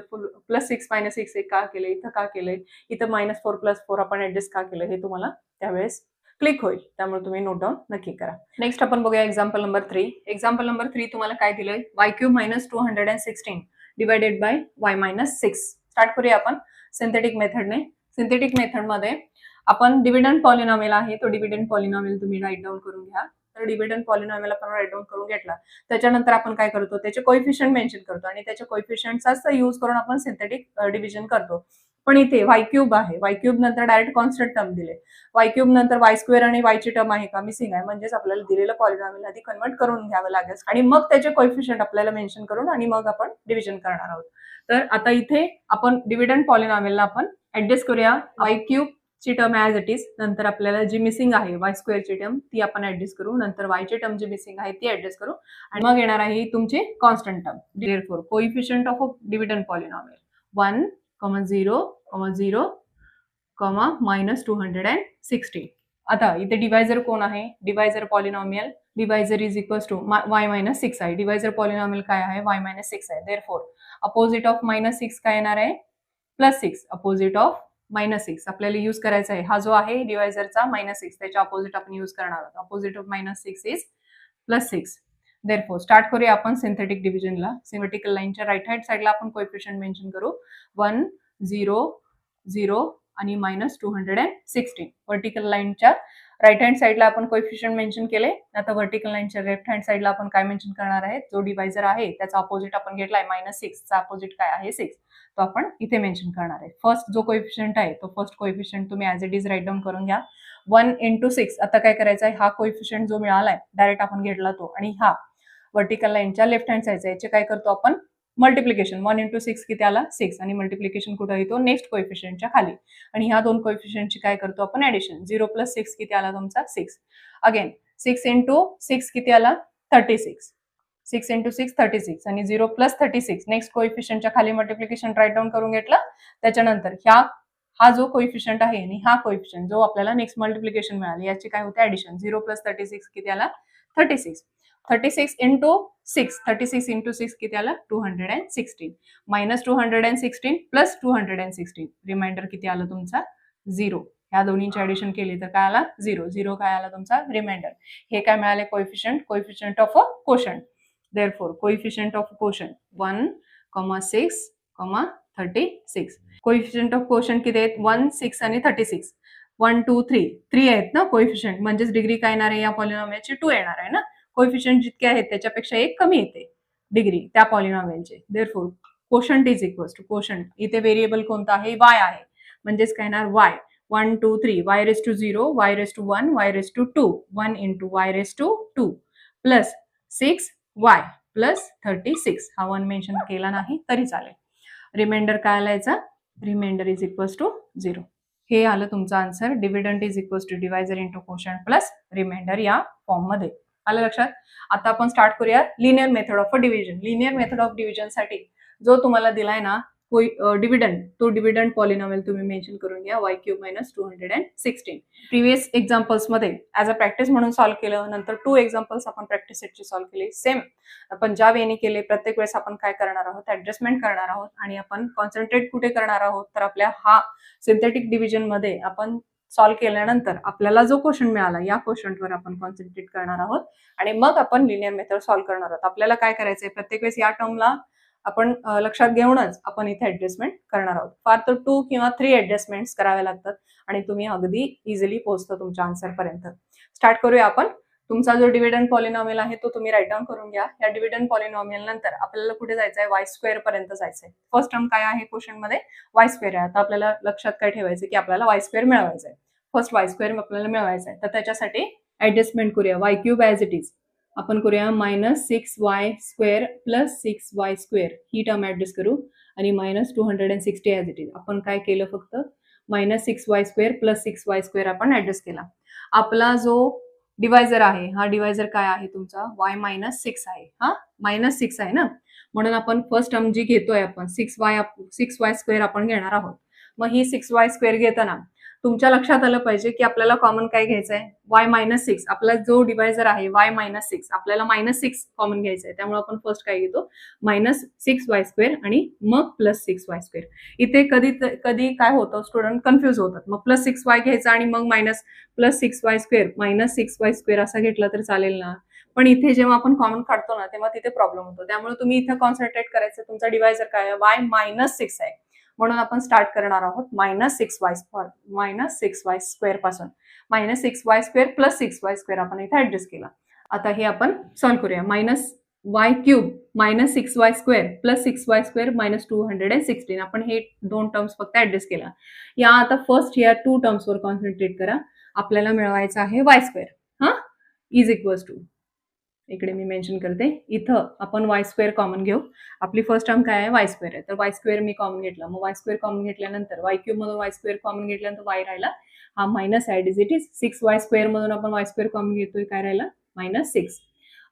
S1: +6 - 6 का केलं, इथं का केलंय, इथं -4 + 4 आपण ऍडजस्ट का केलं हे तुम्हाला त्यावेळेस क्लिक होईल. त्यामुळे तुम्ही नोट डाऊन नक्की करा. नेक्स्ट आपण बघूया एक्झाम्पल नंबर 3. एक्झाम्पल नंबर 3 तुम्हाला काय दिलंय y³ - 216 divided by y - 6. Start करूया आपण सिंथेटिक मेथडने. सिंथेटिक मेथडमध्ये आपण डिव्हिडंड पॉलिनॉमियल आहे तो डिव्हिडंड पॉलिनॉमियल तुम्ही राईट डाऊन करून घ्या. तर डिव्हिडंड पॉलिनॉमियल आपण राईट डाऊन करून घेतला त्याच्यानंतर आपण काय करतो त्याचे कोएफिशियंट मेन्शन करतो आणि त्याच्या कोएफिशियंटचाच यूज करून आपण सिंथेटिक डिव्हिजन करतो. पण इथे y³ आहे. y³ नंतर डायरेक्ट कॉन्स्टंट टर्म दिले. y³ नंतर y² आणि y ची टर्म आहे का मिसिंग आहे. म्हणजेच आपल्याला दिलेलं पॉलिनॉमियल आधी कन्वर्ट करून घ्यावं लागेल आणि मग त्याचे कोएफिशियंट आपल्याला मेन्शन करून आणि मग आपण डिव्हिजन करणार आहोत. तर आता इथे आपण डिव्हिडंड पॉलिनॉमियलला आपण ऍडजस्ट करूया. y³ ची टर्म ॲज इट इज. नंतर आपल्याला जी मिसिंग आहे y² ची टर्म ती आपण ऍडजस्ट करू. नंतर y ची टर्म जी मिसिंग आहे ती ऍडजस्ट करू आणि मग येणार आहे तुमची constant term. Therefore coefficient of dividend polynomial 1, 0, 0, -216. आता इथे डिवायझर कोण आहे. Divisor polynomial divisor is equals to y - 6 आहे. डिवायझर पॉलिनॉमियल काय आहे y - 6 आहे. देअरफॉर अपोजिट ऑफ -6 काय येणार आहे +6. अपोजिट ऑफ -6 आपल्याला यूज करायचा आहे. हा जो आहे डिवायझरचा -6 त्याच्या अपोजिट आपण यूज करणार आहोत. Opposite of -6 is +6. Therefore start करूया आपण सिंथेटिक डिव्हिजनला. सिमेट्रिकल लाईनच्या राईट हँड साइडला आपण कोएफिशियंट मेन्शन करू. 1 0 0 आणि -216. व्हर्टिकल लाईनच्या राईट हँड साइडला आपण कोएफिशियंट मेन्शन केले. आता व्हर्टिकल लाईनच्या लेफ्ट हँड साइडला आपण काय मेन्शन करणार आहे, जो डिवायझर आहे त्याचा अपोजिट आपण घेतलाय -6 चा अपोजिट काय आहे 6, तो आपण इथे मेन्शन करणार आहे. फर्स्ट जो कोएफिशियंट आहे तो फर्स्ट कोएफिशियंट तुम्ही as it is write down करून घ्या. 1 × 6. आता काय करायचं आहे, हा कोएफिशियंट जो मिळालाय डायरेक्ट आपण घेतला तो, आणि हा व्हर्टिकल लाईनच्या लेफ्ट हँड साइडचा याचे काय करतो आपण मल्टिप्लिकेशन. 1 × 6 किती आला 6, आणि मल्टिप्लिकेशन कुठे येतो नेक्स्ट कोएफिशियंटच्या खाली, आणि ह्या दोन कोएफिशियंटची काय करतो आपण ऍडिशन. 0 + 6 किती आला तुमचा 6. अगेन 6 × 6 किती आला 36. 6 × 6 36, आणि 0 + 36 नेक्स्ट कोएफिशियंटच्या खाली मल्टिप्लिकेशन राईट डाऊन करून घेतलं. त्याच्यानंतर हा जो कोएफिशियंट आहे आणि हा कोएफिशियंट जो आपल्याला नेक्स्ट मल्टिप्लिकेशन मिळाली याची काय होते ऍडिशन. 0 + 36 किती आला 36. 36 × 6 36 × 6 किती आला 216. -216 + 216 रिमाइंडर किती आला तुमचा 0. ह्या दोन्हीची ऍडिशन केली तर काय आला 0. 0 काय आला तुमचा रिमाइंडर. हे काय मिळाले coefficient of a quotient. Therefore coefficient of quotient 1, 6, 36. Coefficient of quotient किती आहेत 1, 6 आणि 36. 1 2 3 आहेत ना कोएफिशियंट, म्हणजेच डिग्री काय येणार आहे या पॉलिनॉमियलची 2 येणार आहे ना. कोएफिशियंट जितके आहेत त्याच्यापेक्षा एक कमी येते डिग्री त्या पॉलिनॉमियलचे. Therefore quotient is equals to quotient. इथे व्हेरिएबल कोणता आहे y आहे, म्हणजेच काय येणार y 1 2 3 y⁻0 y⁻1 y⁻2 1 × y⁻2 plus 6y plus 36. हा 1 मेन्शन केला नाही तरी चालेल. रिमाइंडर काय आला याचा, रिमाइंडर इज इक्वल्स टू 0. हे आलं तुमचं answer. Dividend is equals to divisor into quotient plus remainder या फॉर्म मध्ये. आलं लक्षात. आता आपण स्टार्ट करूया linear method of a division. Linear method of division साठी जो तुम्हाला दिलाय ना डिव्हिडंड, तो डिव्हिडंड पॉलिनॉमियल तुम्ही मेन्शन करून घ्या y³ - 216. प्रिव्हियस एक्झाम्पल्स मध्ये ऍज अ प्रॅक्टिस म्हणून सॉल्व्ह केलं. नंतर 2 एक्झाम्पल्स आपण प्रॅक्टिस सेटची सॉल्व्ह केली. सेम आपण ज्या वेने केले प्रत्येक वेळेस आपण काय करणार आहोत, ऍडजस्टमेंट करणार आहोत, आणि आपण कॉन्सन्ट्रेट कुठे करणार आहोत तर आपल्या हा सिंथेटिक डिव्हिजन मध्ये आपण सॉल्व्ह केल्यानंतर आपल्याला जो क्वेश्चन मिळाला या क्वेश्चनवर आपण कॉन्सन्ट्रेट करणार आहोत, आणि मग आपण लिनियर मेथड सॉल्व्ह करणार आहोत. आपल्याला काय करायचंय प्रत्येक वेळेस या टर्मला आपण लक्षात घेऊनच आपण इथे ऍडजस्टमेंट करणार आहोत. फार तर 2 किंवा 3 ऍडजस्टमेंट्स करावे लागतात आणि तुम्ही अगदी इझिली पोहोचता तुमच्या आन्सर पर्यंत. स्टार्ट करूया आपण. तुमचा जो डिव्हिडंड पॉलिनॉमियल आहे तो तुम्ही राईट डाऊन करून घ्या. या डिव्हिडंड पॉलिनॉमियल नंतर आपल्याला कुठे जायचं आहे y² पर्यंत जायचंय. फर्स्ट टर्म काय आहे क्वेश्चन मध्ये y² आहे. आता आपल्याला लक्षात काय ठेवायचं की आपल्याला y² मिळवायचा आहे. फर्स्ट y² आपल्याला मिळवायचा आहे, तर त्याच्यासाठी ऍडजस्टमेंट करूया. y³ ऍज इट इज आपण करूया -6y² + 6y² ही टर्म ऍडजस्ट करू, आणि -260 ऍज इट इज आपण काय केलं फक्त -6y² + 6y² आपण ऍडजस्ट केला. आपला जो डिवायझर आहे हा डिवायझर काय आहे तुमचा y-6 आहे. हा -6 आहे ना, म्हणून आपण फर्स्ट टर्म जी घेतोय आपण 6y² आपण घेणार आहोत. मग ही 6y² घेताना तुमच्या लक्षात आलं पाहिजे की आपल्याला कॉमन काय घ्यायचं आहे y-6. आपला जो डिवायझर आहे y-6 आपल्याला -6 कॉमन घ्यायचं आहे. त्यामुळे आपण फर्स्ट काय घेतो -6y² आणि मग +6y². इथे कधी काय होतं स्टुडंट कन्फ्युज होतात. मग +6y घ्यायचा आणि मग +6y² -6y² असा घेतला तर चालेल ना, पण इथे जेव्हा आपण कॉमन काढतो ना तेव्हा तिथे प्रॉब्लेम होतो. त्यामुळे तुम्ही इथे कॉन्सन्ट्रेट करायचं. तुमचा डिवायझर काय आहे y-6 आहे, म्हणून आपण स्टार्ट करणार आहोत -6y² पासून. -6y² + 6y² आपण इथे ऍडजस्ट केला. आता हे आपण सॉल्व्ह करूया. -y³ -6y² + 6y² -216 आपण हे दोन टर्म्स फक्त ऍडजस्ट केला. या आता फर्स्ट या 2 टर्म्स वर कॉन्सन्ट्रेट करा. आपल्याला मिळवायचा आहे y². हा इज इक्वल्स टू, इकडे मी मेन्शन करते, इथं आपण y² कॉमन घेऊ. आपली फर्स्ट टर्म काय आहे y² आहे, तर y² मी कॉमन घेतला. मग y² कॉमन घेतल्यानंतर y³ मधून y² कॉमन घेतल्यानंतर y राहिला, हा minus add is it is. 6y² मधून आपण y² कॉमन घेतोय, काय राहिला -6.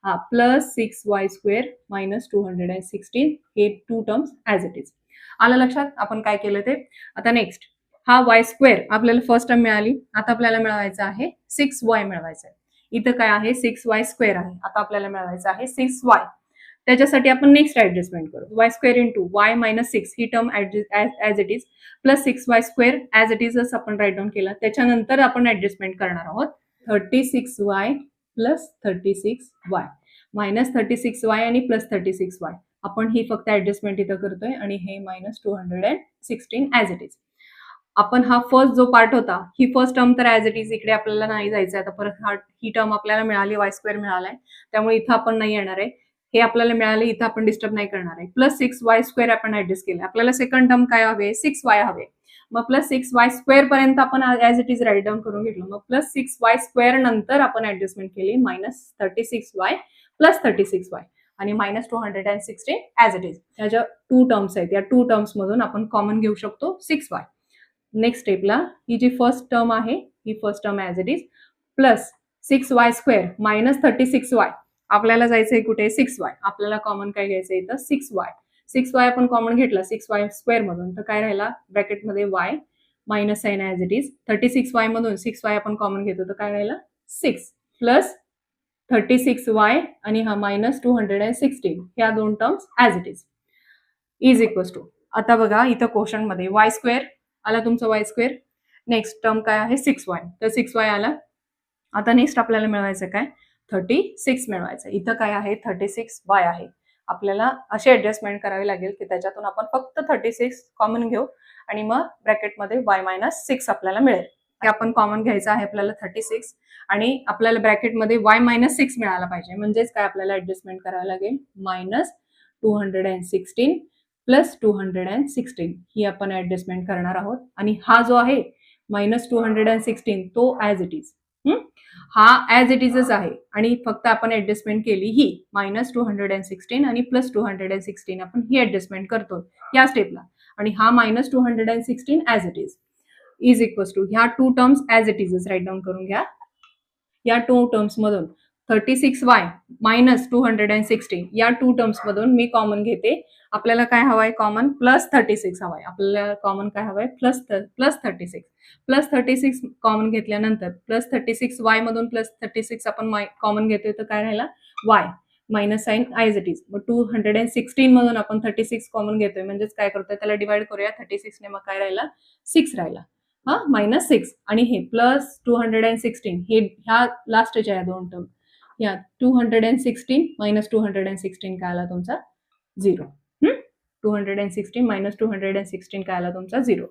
S1: हा +6y² -216 हे 2 टर्म्स ऍज इट इज. आलं लक्षात आपण काय केलं ते. आता नेक्स्ट हा y² आपल्याला फर्स्ट टर्म मिळाली. आता आपल्याला मिळवायचं आहे 6y मिळवायचं आहे. इथं काय आहे 6y² आहे. आता आपल्याला मिळवायचं आहे 6y. त्याच्यासाठी आपण नेक्स्ट ऍडजस्टमेंट करू. Y square into Y minus 6 ही term as it is plus 6y square as it इजच आपण राईट डाऊन केला. त्याच्यानंतर आपण ऍडजस्टमेंट करणार आहोत 36y plus 36y minus 36y आणि प्लस 36y. आपण ही फक्त ऍडजस्टमेंट इथं करतोय आणि हे मायनस 216 ऍज इट इज. आपण हा फर्स्ट जो पार्ट होता ही फर्स्ट टर्म तर ऍज इट इज इकडे आपल्याला नाही जायचं. आता परत ही टर्म आपल्याला मिळाली, वाय स्क्वेअर मिळालाय, त्यामुळे इथं आपण नाही येणार आहे. हे आपल्याला मिळाले, इथं आपण डिस्टर्ब नाही करणार आहे. प्लस 6y स्क्वेअर आपण ऍडजस्ट केले. आपल्याला सेकंड टर्म काय हवे, 6y हवे. मग प्लस 6y स्क्वेअर पर्यंत आपण as it is write down करून घेतलं. मग प्लस 6y स्क्वेअर नंतर आपण ऍडजस्टमेंट केली मायनस 36y प्लस 36y आणि मायनस 216 ऍज इट इज. ह्या ज्या टू टर्म्स आहेत या टू टर्म्स मधून आपण कॉमन घेऊ शकतो 6y. नेक्स्ट स्टेपला ही जी फर्स्ट टर्म आहे ही first term as it is plus 6y square minus 36y. आपल्याला जायचंय कुठे, 6y. आपल्याला कॉमन काय घ्यायचंय इथं 6y. 6y आपण कॉमन घेतला 6y स्क्वेअर मधून, तर काय राहिला ब्रॅकेटमध्ये y minus sign as it is. 36y मधून 6y आपण कॉमन घेतो तर काय राहिला 6 प्लस 36y आणि हा मायनस 216 ह्या दोन terms as it is equals to. आता बघा इथं क्वेश्चन मध्ये y स्क्वेअर आला तुमचा वाय स्क्वेअर. नेक्स्ट टर्म काय आहे 6y, तर 6y आला. आता नेक्स्ट आपल्याला मिळवायचं काय 36 मिळवायचं. इथं काय आहे 36y आहे. आपल्याला अशी ऍडजस्टमेंट करावी लागेल की त्याच्यातून आपण फक्त 36 कॉमन घेऊ आणि मग ब्रॅकेटमध्ये y मायनस 6 आपल्याला मिळेल. हे आपण कॉमन घ्यायचं आहे आपल्याला 36 आणि आपल्याला ब्रॅकेटमध्ये y मायनस 6 मिळाला पाहिजे. म्हणजेच काय आपल्याला ऍडजस्टमेंट करावी लागेल मायनस 216 प्लस 216 ही आपण ऍडजस्टमेंट करणार आहोत. आणि हा जो आहे मायनस 216 तो ऍज इट इज, हा ऍज इट इजच आहे आणि फक्त आपण ऍडजस्टमेंट केली ही मायनस 216 आणि प्लस 216 आपण ही ऍडजस्टमेंट करतो या स्टेपला. आणि हा minus 216 as it is equals to ह्या टू टर्म्स ऍज इट इजच राईट डाऊन करून घ्या. या टू टर्म्स मधून 36y मायनस 216 या टू टर्म्स मधून मी कॉमन घेते. आपल्याला काय हवाय कॉमन प्लस 36 हवाय. आपल्याला कॉमन काय हवाय प्लस 36. प्लस 36 कॉमन घेतल्यानंतर प्लस 36y मधून प्लस 36 आपण कॉमन घेतोय तर काय राहिला y minus sign as it is. मग 216 मधून आपण 36 कॉमन घेतोय म्हणजेच काय करतोय त्याला डिवाइड करूया 36 ने. मग काय राहिला 6 राहिला, हा मायनस 6 आणि हे प्लस 216 हे ह्या लास्टच्या या दोन टर्म या 216 मायनस 216 काय आला तुमचा 0. 216 मायनस 216 काय आला तुमचा 0.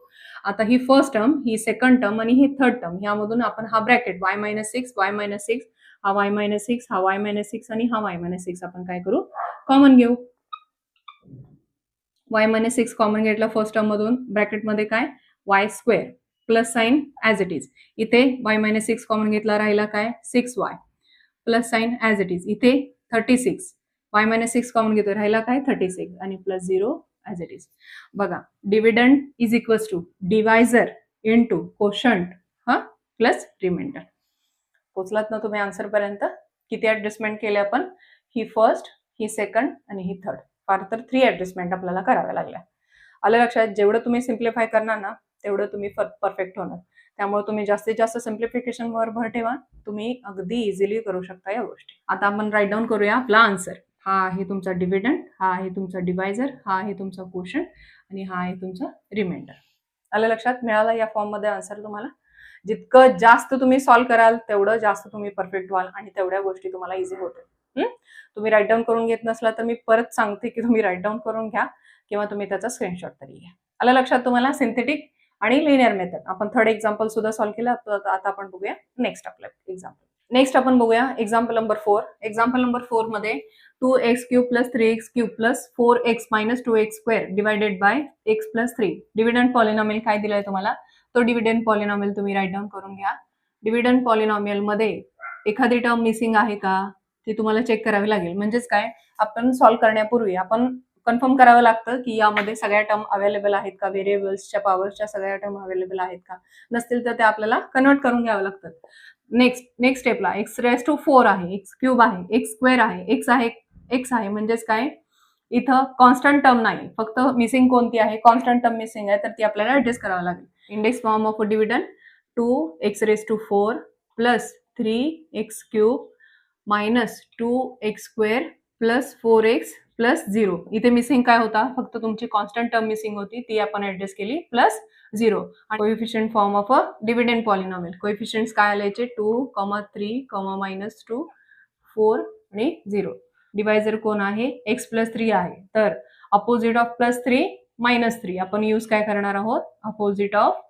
S1: आता ही फर्स्ट टर्म, ही सेकंड टर्म आणि ही थर्ड टर्म ह्यामधून आपण हा bracket y minus 6 y minus 6 हा y मायनस 6 हा y मायनस 6 आणि हा y मायनस 6 आपण काय करू कॉमन घेऊ. y मायनस 6 कॉमन घेतला फर्स्ट टर्म मधून ब्रॅकेटमध्ये काय y square plus sign as it is. इथे y मायनस 6 कॉमन घेतला राहिला काय 6y plus sign as it is. इथे 36 y मायनस 6 कॉमन घेतो राहिला काय 36 आणि प्लस 0 ऍज इट इज. बघा dividend is equals to divisor into quotient हा प्लस रिमाइंडर. पोचलात ना तुम्ही आन्सर पर्यंत. किती ऍडजस्टमेंट केले आपण, ही फर्स्ट, ही सेकंड आणि ही थर्ड. फार तर 3 ऍडजस्टमेंट आपल्याला कराव्या लागल्या. आलं लक्षात. जेवढं तुम्ही सिम्प्लिफाय करणार ना तेवढं तुम्ही परफेक्ट होणार. त्यामुळे तुम्ही जास्तीत जास्त सिम्प्लिफिकेशनवर भर ठेवा. तुम्ही अगदी इझिली करू शकता या गोष्टी. आता आपण राईट डाऊन करूया आपला आन्सर. हा आहे तुमचा डिव्हिडंड, हा आहे तुमचा डिवायझर, हा आहे तुमचा कोशंट आणि हा आहे तुमचा रिमाइंडर. आलं लक्षात. मिळाला या फॉर्म मध्ये आन्सर तुम्हाला. जितकं जास्त तुम्ही सॉल्व्ह कराल तेवढं जास्त तुम्ही परफेक्ट व्हाल आणि तेवढ्या गोष्टी तुम्हाला इझी होतील. तुम्ही राईट डाऊन करून घेत नसला तर मी परत सांगते की तुम्ही राईट डाऊन करून घ्या किंवा तुम्ही त्याचा स्क्रीनशॉट तरी घ्या. आलं लक्षात तुम्हाला. सिंथेटिक आणि लिनियर मेथड. आपण थर्ड एक्झाम्पल सुद्धा सॉल्व्ह केलं. आता आपण बघूया नेक्स्ट आपलं एक्झाम्पल. नेक्स्ट आपण बघूया एक्झाम्पल नंबर 4. एक्झाम्पल नंबर 4 मध्ये 2x³ plus 3x³ plus 4x minus 2x square divided by x plus 3 dividend polynomial काय दिलाय तुम्हाला, तो डिव्हिडंड पॉलिनॉमियल तुम्ही राईट डाऊन करून घ्या. डिव्हिडंड पॉलिनॉमियल मध्ये एखादी टर्म मिसिंग आहे का ती तुम्हाला चेक करावी लागेल. म्हणजेच काय आपण सॉल्व्ह करण्यापूर्वी आपण कन्फर्म करावं लागतं की यामध्ये सगळ्या टर्म अवेलेबल आहेत का, व्हेरिएबल्सच्या पॉवरच्या सगळ्या टर्म अवेलेबल आहेत का. नसतील तर ते आपल्याला कन्वर्ट करून घ्यावं लागतं. नेक्स्ट स्टेपला x⁴ आहे, x³ आहे, x² आहे, x आहे म्हणजेच काय इथं कॉन्स्टंट टर्म नाही, फक्त मिसिंग कोणती आहे कॉन्स्टंट टर्म मिसिंग आहे तर ती आपल्याला ऍडजस्ट करावं लागेल. Index form of dividend 2x⁴ plus 3x³ minus 2x² plus 4x plus 0. इथे मिसिंग काय होता, फक्त तुमची कॉन्स्टंट टर्म मिसिंग होती, ती आपण ऍडजस्ट केली प्लस 0. आणि coefficient form of a dividend polynomial. Coefficients काय आले याचे 2, 3, -2, 4 आणि 0. डिवायझर कोण आहे, x प्लस 3 आहे. तर अपोजिट ऑफ प्लस 3 -3 आपण यूज काय करणार आहोत, अपोजिट ऑफ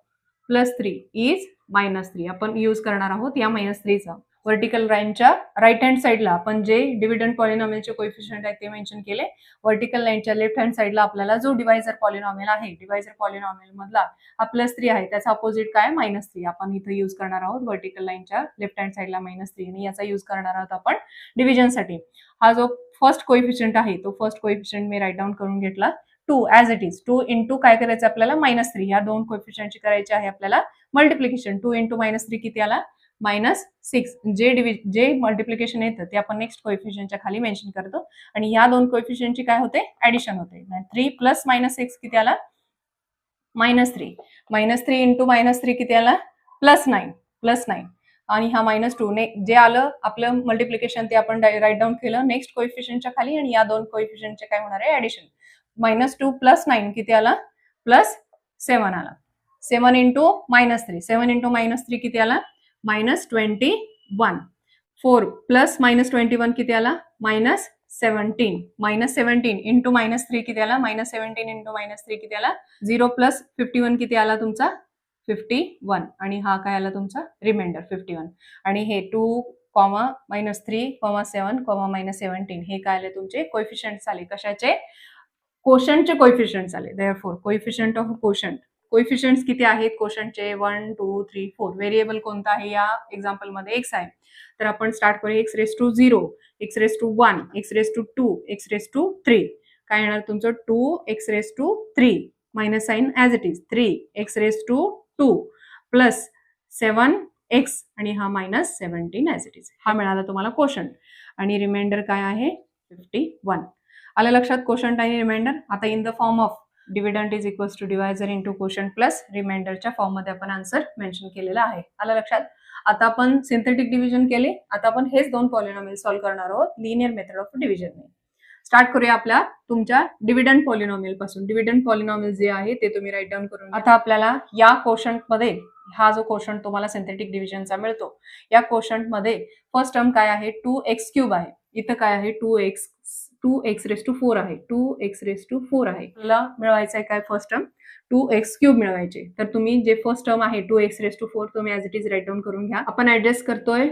S1: प्लस 3 इज -3 आपण यूज करणार आहोत या -3चा. व्हर्टिकल लाईनच्या राईट हँड साईडला आपण जे डिव्हिडंड पॉलिनॉमियलचे कोएफिशियंट आहेत ते मेन्शन केले. व्हर्टिकल लाईनच्या लेफ्ट हँड साईडला आपल्याला जो डिवायझर पॉलिनॉमियल आहे, डिवायझर पॉलिनॉमियल मधला हा प्लस 3 आहे, त्याचा अपोजिट काय -3 आपण इथे यूज करणार आहोत. व्हर्टिकल लाईनच्या लेफ्ट हँड साईडला -3 आणि याचा यूज करणार आहोत आपण डिव्हिजनसाठी. हा जो फर्स्ट कोएफिशियंट आहे तो फर्स्ट कोएफिशियंट मी राईट डाऊन करून घेतला 2 ऍज इट इज. 2 इंटू काय करायचं आपल्याला -3. या दोन कोएफिशियंटची करायची आहे आपल्याला मल्टिप्लिकेशन. 2 इंटू -3 किती आला, -6. जे मल्टिप्लिकेशन येतं ते आपण नेक्स्ट कोएफिशियंटच्या खाली मेन्शन करतो आणि या दोन कोएफिशियंटची काय होते, ऍडिशन होते. 3 प्लस -6 किती आला, -3. -3 इंटू -3 किती आला, +9. आणि हा -2 ने जे आलं आपलं मल्टिप्लिकेशन ते आपण राईट डाऊन केलं नेक्स्ट कोएफिशियंटच्या खाली आणि या दोन कोएफिशियंटचे काय होणार आहे, ऍडिशन. -2 + 9 किती आला, +7 आला. 7 इंटू -3, 7 इंटू -3 किती आला, -21. 4 प्लस -21 किती आला, -17. -17 इंटू -3 किती आला, -17 इंटू -3 किती आला, 0 + 51 किती आला तुमचा, 51. आणि हा काय आला तुमचा रिमाइंडर 51. आणि हे 2, -3, -7, -17 हे काय आले तुमचे कोएफिशियंट्स आले. कशाचे, कोशंटचे कोएफिशियंट्स आले. देअरफॉर कोएफिशियंट ऑफ कोशंट, कोएफिशियंट्स किती आहेत कोशंटचे, 1, 2, 3, 4. व्हेरिएबल कोणता आहे या एक्झाम्पल मध्ये, x आहे. तर आपण स्टार्ट करूया. x⁻0, x⁻1, x⁻2, x⁻3. काय येणार तुमचं, 2x⁻3 minus sign as it is, 3x⁻2 plus 7x आणि हा -17 ऍज इट इज. हा मिळाला तुम्हाला कोशंट. आणि रिमाइंडर काय आहे, 51. आलं लक्षात, कोशंट आणि रिमाइंडर. आता in the form of dividend is equals to divisor into quotient plus रिमाइंडरच्या फॉर्म मध्ये आपण आन्सर मेन्शन केलेला आहे. आलं लक्षात. आता आपण सिंथेटिक डिव्हिजन केले. आता आपण हेच दोन पॉलिनॉमियल सॉल्व्ह करणार आहोत linear method of division. Start करूया आपल्या तुमच्या डिव्हिडंड पॉलिनॉमियल पासून. डिव्हिडंड पॉलिनॉमियल जे आहे ते तुम्ही राईट डाऊन करून. आता आपल्याला या कोशंट मध्ये, हा जो कोशंट तुम्हाला सिंथेटिक डिव्हिजनचा मिळतो, या कोशंट मध्ये फर्स्ट टर्म काय आहे, 2x³ आहे. इथं काय आहे, 2x⁻4 आहे. 2x⁻4 आहे. आपल्याला मिळवायचं आहे काय, फर्स्ट टर्म 2x³ मिळवायचे. तर तुम्ही जे फर्स्ट टर्म आहे 2x⁻4 तुम्ही as it is write down करून घ्या. आपण ऍडजस्ट करतोय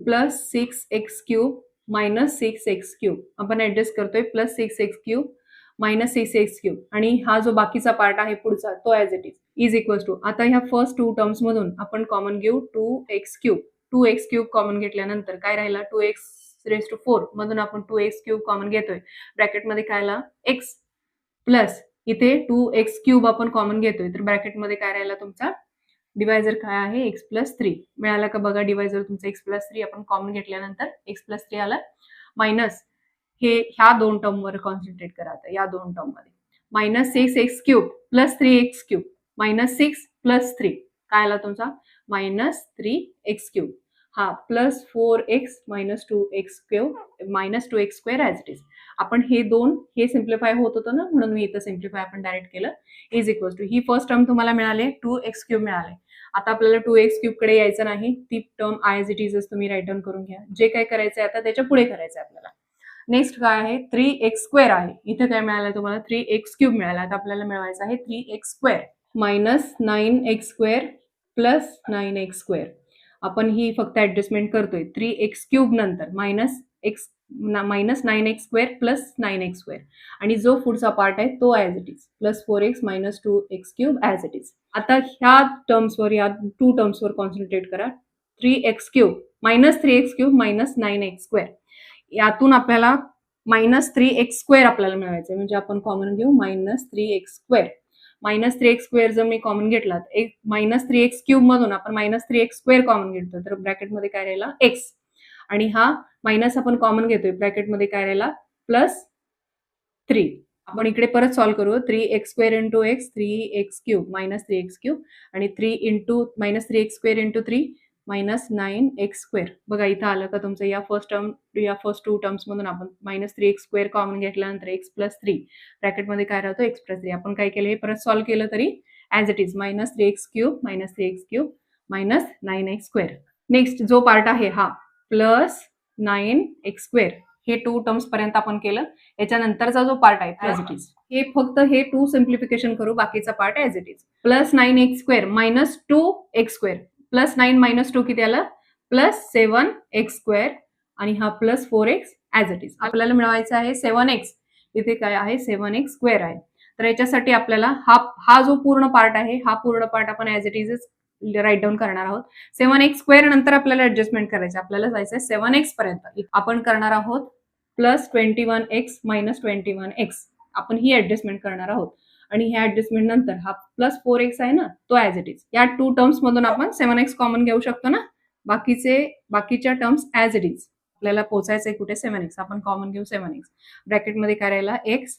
S1: +6x³ -6x³ आपण ऍडजस्ट करतोय +6x³ -6x³ आणि हा जो बाकीचा पार्ट आहे पुढचा तो as it is equals to. आता ह्या फर्स्ट 2 टर्म्स मधून आपण कॉमन घेऊ 2x³. 2x³ कॉमन घेतल्यानंतर काय राहिला, 2x⁻4 मधून आपण 2x³ कॉमन घेतोय. ब्रॅकेटमध्ये काय आला, x प्लस इथे 2x³ आपण कॉमन घेतोय. तर ब्रॅकेटमध्ये काय राहिला तुमचा डिवायझर काय आहे, x+3 मिळाला का बघा. डिवायझर तुमचा x+3 आपण कॉमन घेतल्यानंतर x+3 आला. मायनस हे ह्या दोन टर्म वर कॉन्सन्ट्रेट करा. आता या दोन टर्म मध्ये -6x³ + 3x³ -6 + 3 काय आला तुमचा, -3x³ हा +4x -2x² as it is. आपण हे दोन हे सिम्प्लिफाय होत होतं ना, म्हणून मी इथं सिम्प्लिफाय आपण डायरेक्ट केलं. इज इक्वल टू ही फर्स्ट टर्म तुम्हाला मिळाले 2x³ मिळाले. आता आपल्याला 2x³ कडे यायचं नाही, ती टर्म ऍज इट इज तुम्ही राईट डाऊन करून घ्या. जे काय करायचंय आता त्याच्या पुढे करायचंय आपल्याला. नेक्स्ट काय आहे, 3x² आहे. इथे काय मिळालं तुम्हाला, 3x³ मिळाला. आता आपल्याला मिळवायचं आहे 3x² -9x² + 9x². आपण ही फक्त ऍडजस्टमेंट करतोय. 3x³ नंतर -9x² + 9x² आणि जो पुढचा पार्ट आहे तो as it is +4x -2x³ as it is. आता ह्या टर्म्सवर, या 2 टर्म्सवर कॉन्सन्ट्रेट करा. 3x³ -3x³ -9x². यातून आपल्याला -3x² आपल्याला मिळवायचं, म्हणजे आपण कॉमन घेऊ -3x². -3x² जर मी कॉमन घेतला, -3x³ मधून आपण -3x² कॉमन घेतो. तर ब्रॅकेटमध्ये काय राहिला, x आणि हा मायनस आपण कॉमन घेतोय. ब्रॅकेटमध्ये काय राहिला, +3. आपण इकडे परत सॉल्व्ह करू. 3x² × x 3x³ -3x³ आणि 3 इंटू -3x² × 3 मायनस 9x². बघा इथं आलं का तुमचं या फर्स्ट टू टर्म्स मधून आपण -3x² कॉमन घेतल्यानंतर x+3 ब्रॅकेटमध्ये काय राहतो x+3. आपण काय केलं हे परत सॉल्व्ह केलं तरी as it is -3x³ -9x². Next जो पार्ट आहे हा +9x². हे 2 टर्म्स पर्यंत आपण केलं. याच्यानंतरचा जो पार्ट आहे ॲज इट इज हे फक्त हे 2 सिम्प्लिफिकेशन करू, बाकीचा part as it is. +9x² -2x². +9 - 2 किती आलं +7x² आणि हा +4x ॲज इट इज. आपल्याला मिळवायचं आहे 7x. इथे काय आहे 7x² आहे. तर याच्यासाठी आपल्याला हा जो पूर्ण पार्ट आहे हा पूर्ण पार्ट आपण ॲज इट इजच राईट डाऊन करणार आहोत. 7x² नंतर आपल्याला ऍडजस्टमेंट करायचं. आपल्याला जायचं आहे 7x पर्यंत. आपण करणार आहोत +21x -21x. आपण ही ऍडजस्टमेंट करणार आहोत आणि ह्या ऍडजस्टमेंट नंतर हा +4x आहे ना तो ॲज इट इज. या 2 टर्म्स मधून आपण 7x कॉमन घेऊ शकतो ना. बाकीच्या टर्म्स ॲज इट इज. आपल्याला पोचायचंय कुठे 7x. आपण कॉमन घेऊ 7x. ब्रॅकेटमध्ये काय राहिला x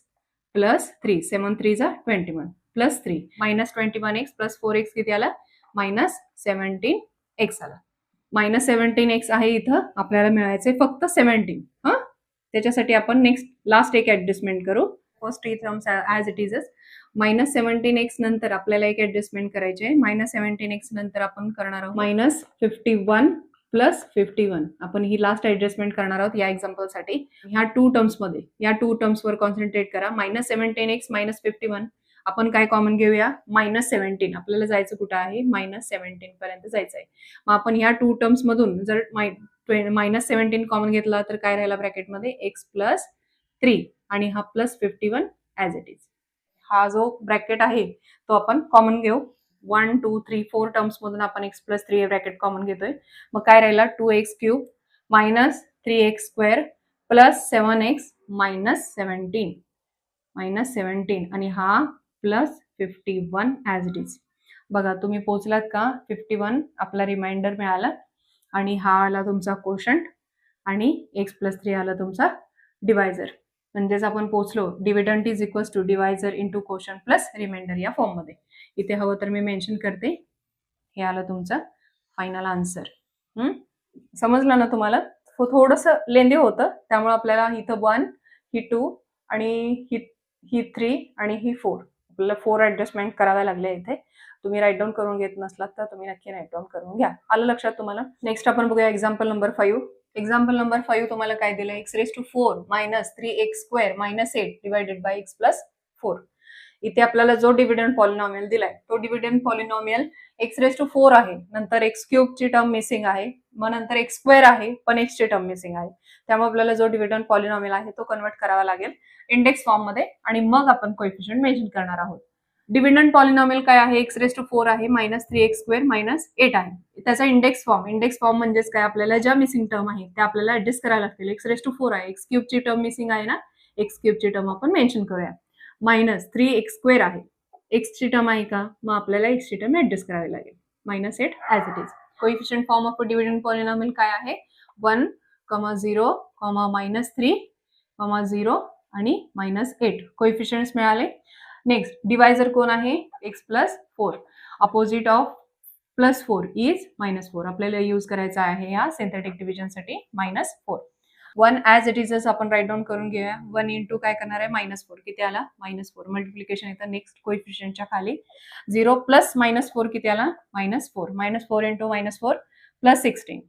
S1: +3. 7 3 = 21 +3 -21x +4x किती आला -17x आला. -17x आहे इथं. आपल्याला मिळायचंय फक्त 17. त्याच्यासाठी आपण नेक्स्ट लास्ट एक ऍडजस्टमेंट करू. फर्स्ट 3 टर्म्स ॲज इट इजच. -17x नंतर आपल्याला एक ऍडजस्टमेंट करायची आहे. -17x नंतर आपण करणार आहोत -51 +51. आपण ही लास्ट ऍडजस्टमेंट करणार आहोत या एक्झाम्पलसाठी. ह्या 2 टर्म्समध्ये या 2 टर्म्सवर कॉन्सन्ट्रेट करा. -17x -51 आपण काय कॉमन घेऊया -17. आपल्याला जायचं कुठं आहे -17 पर्यंत जायचं आहे. मग आपण ह्या 2 टर्म्स मधून जर -17 कॉमन घेतला तर काय राहिला ब्रॅकेटमध्ये x+3 आणि हा +51 ॲज इट इज. हा जो ब्रॅकेट आहे तो आपण कॉमन घेऊ. 1 2 3 4 टर्म्स मधून आपण x+3 ब्रॅकेट कॉमन घेतोय. मग काय राहिला 2x³ -3x² +7x -17 आणि हा +51 ॲज इट इज. बघा तुम्ही पोचलात का 51 आपला रिमाइंडर मिळाला आणि हा आला तुमचा कोशंट आणि x+3 आला तुमचा डिवायझर. म्हणजेच आपण पोचलो dividend is equals to divisor into quotient plus remainder या फॉर्म मध्ये. इथे हवं तर मी मेन्शन करते. हे आलं तुमचं फायनल आन्सर. समजलं ना तुम्हाला. थोडस लेंदी होतं त्यामुळे आपल्याला इथं 1 ही 2 आणि ही 3 आणि ही 4 आपल्याला 4 ऍडजस्टमेंट कराव्या लागल्या इथे. तुम्ही राईट डाऊन करून घेत नसलात तर तुम्ही नक्की राईट डाऊन करून घ्या. आलं लक्षात तुम्हाला. नेक्स्ट आपण बघूया एक्झाम्पल नंबर 5. एक्झाम्पल नंबर 5 तुम्हाला काय दिलं x⁴ -3x² -8 divided by x+4. इथे आपल्याला जो डिव्हिडंड पॉलिनॉमियल दिलाय तो डिव्हिडंड पॉलिनॉमियल x⁴ आहे. नंतर x³ ची टर्म मिसिंग आहे. मग नंतर x² आहे पण x ची टर्म मिसिंग आहे. त्यामुळे आपल्याला जो डिव्हिडंड पॉलिनॉमियल आहे तो कन्वर्ट करावा लागेल इंडेक्स फॉर्म मध्ये आणि मग आपण कोएफिशियंट मेन्शन करणार आहोत. डिव्हिडंड पॉलिनॉमियल काय आहे x⁴ आहे -3x² -8 आहे. त्याचा इंडेक्स फॉर्म म्हणजेच काय आपल्याला ज्या मिसिंग टर्म आहे त्या आपल्याला ऍडजस्ट करायला लागतील. x⁴ आहे x³ ची टर्म मिसिंग आहे ना x³ ची टर्म आपण मेन्शन करूया. -3x² आहे x ची टर्म आहे का मग आपल्याला x ची टर्म ऍडजस्ट करावी लागेल. -8 as it is. Coefficient form of dividend polynomial काय आहे 1, 0, -3, 0 आणि -8 कोएफिशियंट्स मिळाले. नेक्स्ट डिवायझर कोण आहे x+4. Opposite of +4 is -4. आपल्याला यूज करायचा आहे या सिंथेटिक डिव्हिजनसाठी -4. 1 ॲज इट इजच आपण राईट डाऊन करून घेऊया. 1 इंटू काय करणार आहे -4 किती आला -4 मल्टिप्लिकेशन येतं नेक्स्ट कोएफिशियंटच्या खाली. 0 प्लस -4 किती आला -4. -4 इंटू -4 +16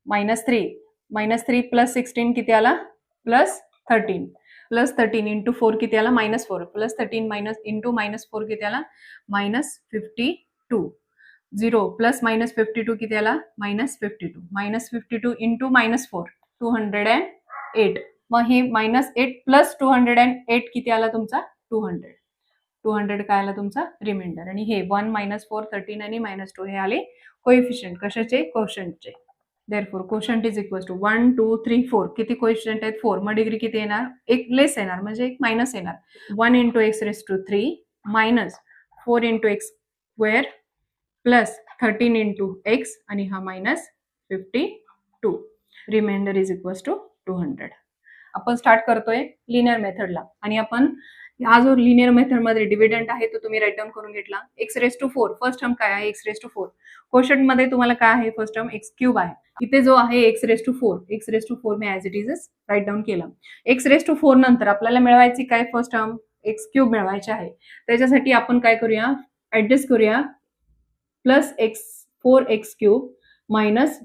S1: -3 प्लस 16 किती आला +13 +13 इंटू 4 किती आला -4 +13 इंटू -4 किती आला -52. 0 प्लस -52 किती आला -52 -52 इंटू -4 208. मग हे -8 प्लस 208 किती आला तुमचा 200 काय आला तुमचा रिमाइंडर. आणि हे 1 -4 13 आणि -2 हे आले कोएफिशियंट कशाचे कोशंटचे. Therefore quotient is equal to 1 2 3 4 किती कोएफिशियंट आहेत 4. मग डिग्री किती येणार एक लेस येणार म्हणजे एक मायनस येणार. 1 into x⁴ -4 into x² +13 into x आणि हा -52. Remainder is equal to 200. आपण स्टार्ट करतोय लिनियर मेथडला आणि आपण हा जो लिनियर मेथड मध्ये डिव्हिडंट आहे तो तुम्ही राईट डाऊन करून घेतला. x⁴ फर्स्ट टर्म काय आहे x⁴. क्वोशंट मध्ये तुम्हाला काय आहे फर्स्ट टर्म x³ आहे. इथे जो आहे x⁴ मी ऍज इट इजच राईट डाऊन केलं. x⁴ नंतर आपल्याला मिळवायची काय फर्स्ट टर्म x³ मिळवायची आहे. त्याच्यासाठी आपण काय करूया ऍडजस्ट करूया प्लस 4x³ मायनस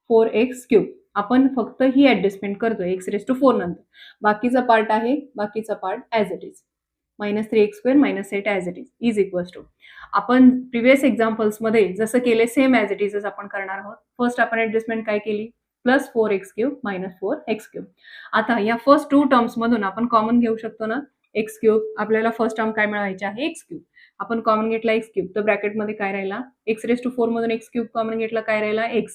S1: 4x³ आपण फक्त ही ऍडजस्टमेंट करतोय x⁴ नंतर. बाकीचा पार्ट आहे बाकीचा part as it is -3x² - 8 as it is equals to आपण प्रिव्हियस एक्झाम्पल्स मध्ये जसं केले सेम ऍज इट इजच आपण करणार आहोत. फर्स्ट आपण ऍडजस्टमेंट काय केली प्लस 4x³ - 4x³. आता या फर्स्ट टू टर्म्स मधून आपण कॉमन घेऊ शकतो ना x³ आपल्याला फर्स्ट टर्म काय मिळवायची आहे x³ आपण कॉमन घेतला x³ तर ब्रॅकेटमध्ये काय राहिला x⁴ मधून x³ कॉमन घेतला काय राहिला x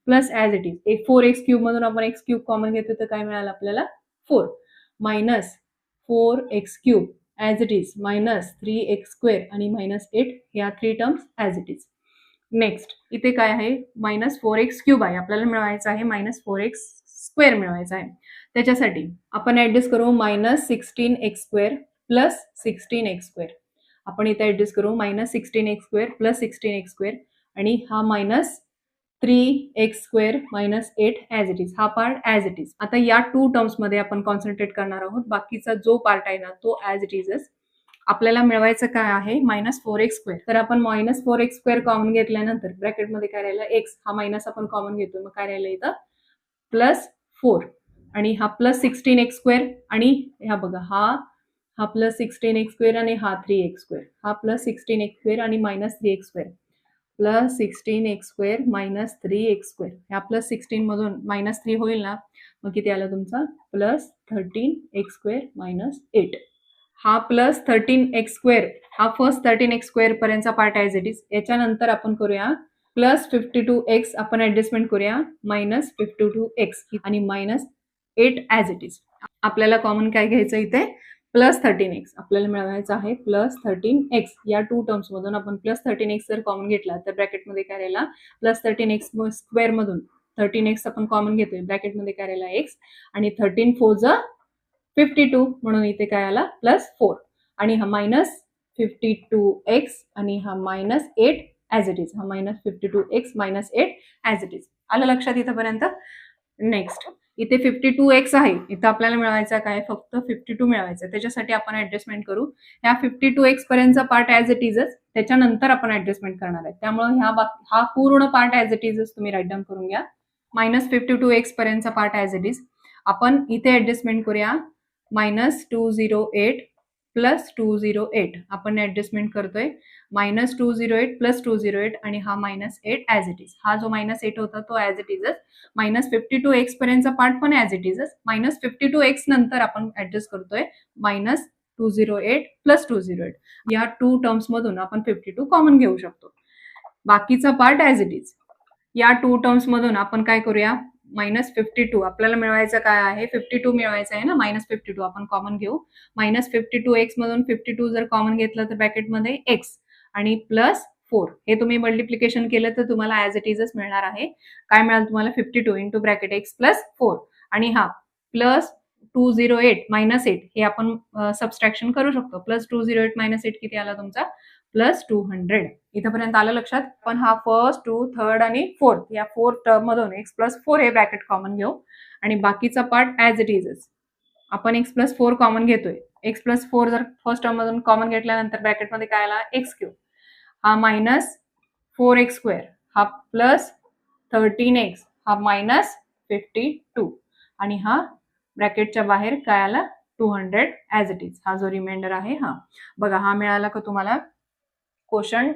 S1: plus as it is 4x³ मधून आपण x³ कॉमन घेतो तर काय मिळालं आपल्याला 4 minus 4x³ as it is -3x² आणि -8 या 3 terms as it is. Next इथे काय आहे -4x³ आहे आपल्याला मिळवायचं आहे -4x² मिळवायचं आहे. त्याच्यासाठी आपण ऍडजस्ट करू -16x² प्लस 16x². आपण इथे ऍडजस्ट करू -16x² प्लस 16x² आणि हा -3x² - 8 ऍज इट इज. हा पार्ट ऍज इट इज. आता या 2 टर्म्स मध्ये आपण कॉन्सन्ट्रेट करणार आहोत. बाकीचा जो पार्ट आहे ना तो ऍज इट इजच. आपल्याला मिळवायचं काय आहे -4x². तर आपण -4x² कॉमन घेतल्यानंतर ब्रॅकेटमध्ये काय राहिलं x हा मायनस आपण कॉमन घेतो मग काय राहिलं इथं +4 आणि हा +16x² आणि ह्या बघा हा +16x² आणि हा 3x². हा +16x² आणि -3x² +16x² - 3x². ह्या +16 मधून -3 होईल ना मग किती आलं तुमचा +13x² - 8. हा +13x² हा फर्स्ट 13x² पर्यंतचा पार्ट ऍज इट इज. याच्यानंतर आपण करूया +52x आपण ऍडजस्टमेंट करूया -52x आणि -8 ऍज इट इज. आपल्याला कॉमन काय घ्यायचं इथे +13x आपल्याला मिळवायचं आहे +13x. या 2 टर्म्स मधून आपण +13x जर कॉमन घेतला तर ब्रॅकेटमध्ये काय राहिला +13x² मधून 13x आपण कॉमन घेतोय ब्रॅकेटमध्ये काय राहिला x आणि 13 4 52 म्हणून इथे काय आला +4 आणि हा -52x आणि हा -8 ऍज इट इज. हा -52x - 8 ऍज इट इज. आलं लक्षात इथपर्यंत. नेक्स्ट इथे 52x आहे इथं आपल्याला मिळवायचा काय फक्त 52 मिळवायचं. त्याच्यासाठी आपण ऍडजस्टमेंट करू. ह्या 52x पर्यंतचा पार्ट ऍज इट इजच. त्याच्यानंतर आपण ऍडजस्टमेंट करणार आहे त्यामुळे हा पूर्ण पार्ट ऍज इट इजच तुम्ही राईट डाऊन करून घ्या. -52x पर्यंतचा पार्ट ऍज इट इज. आपण इथे ऍडजस्टमेंट करूया -208 प्लस 208 आपण ऍडजस्टमेंट करतोय -208 प्लस 208 आणि हा -8 ऍज इट इज. हा जो -8 होता तो ऍज इट इजच. -52x पर्यंतचा पार्ट पण ऍज इट इजच. -52x नंतर आपण ऍडजस्ट करतोय -208 प्लस 208. या 2 टर्म्स मधून आपण 52 कॉमन घेऊ शकतो. बाकीचा पार्ट ऍज इट इज. या 2 टर्म्स मधून आपण काय करूया -52 आपल्याला मिळवायचं काय आहे 52 मिळवायचं आहे ना -52 आपण कॉमन घेऊ. -52x मधून 52 जर कॉमन घेतलं तर ब्रॅकेटमध्ये x आणि +4 हे तुम्ही मल्टिप्लिकेशन केलं तर तुम्हाला ऍज इट इजच मिळणार आहे. काय मिळालं तुम्हाला 52 इंटू ब्रॅकेट x +4 आणि हा +208 -8 हे आपण सबस्ट्रॅक्शन करू शकतो. +208 - 8 किती आला तुमचा +200. इथपर्यंत आलं लक्षात. पण हा फर्स्ट 2 थर्ड आणि फोर्थ या 4 टर्म मधून x +4 हे ब्रॅकेट कॉमन घेऊ आणि बाकीचा पार्ट ऍज इट इजच. आपण x +4 कॉमन घेतोय. x +4 जर फर्स्ट टर्म मधून कॉमन घेतल्यानंतर ब्रॅकेटमध्ये काय आला x³ हा -4x² हा +13x हा -52 आणि हा ब्रॅकेटच्या बाहेर काय आला 200 ऍज इट इज. हा जो रिमाइंडर आहे हा बघा हा मिळाला का तुम्हाला कोशंट.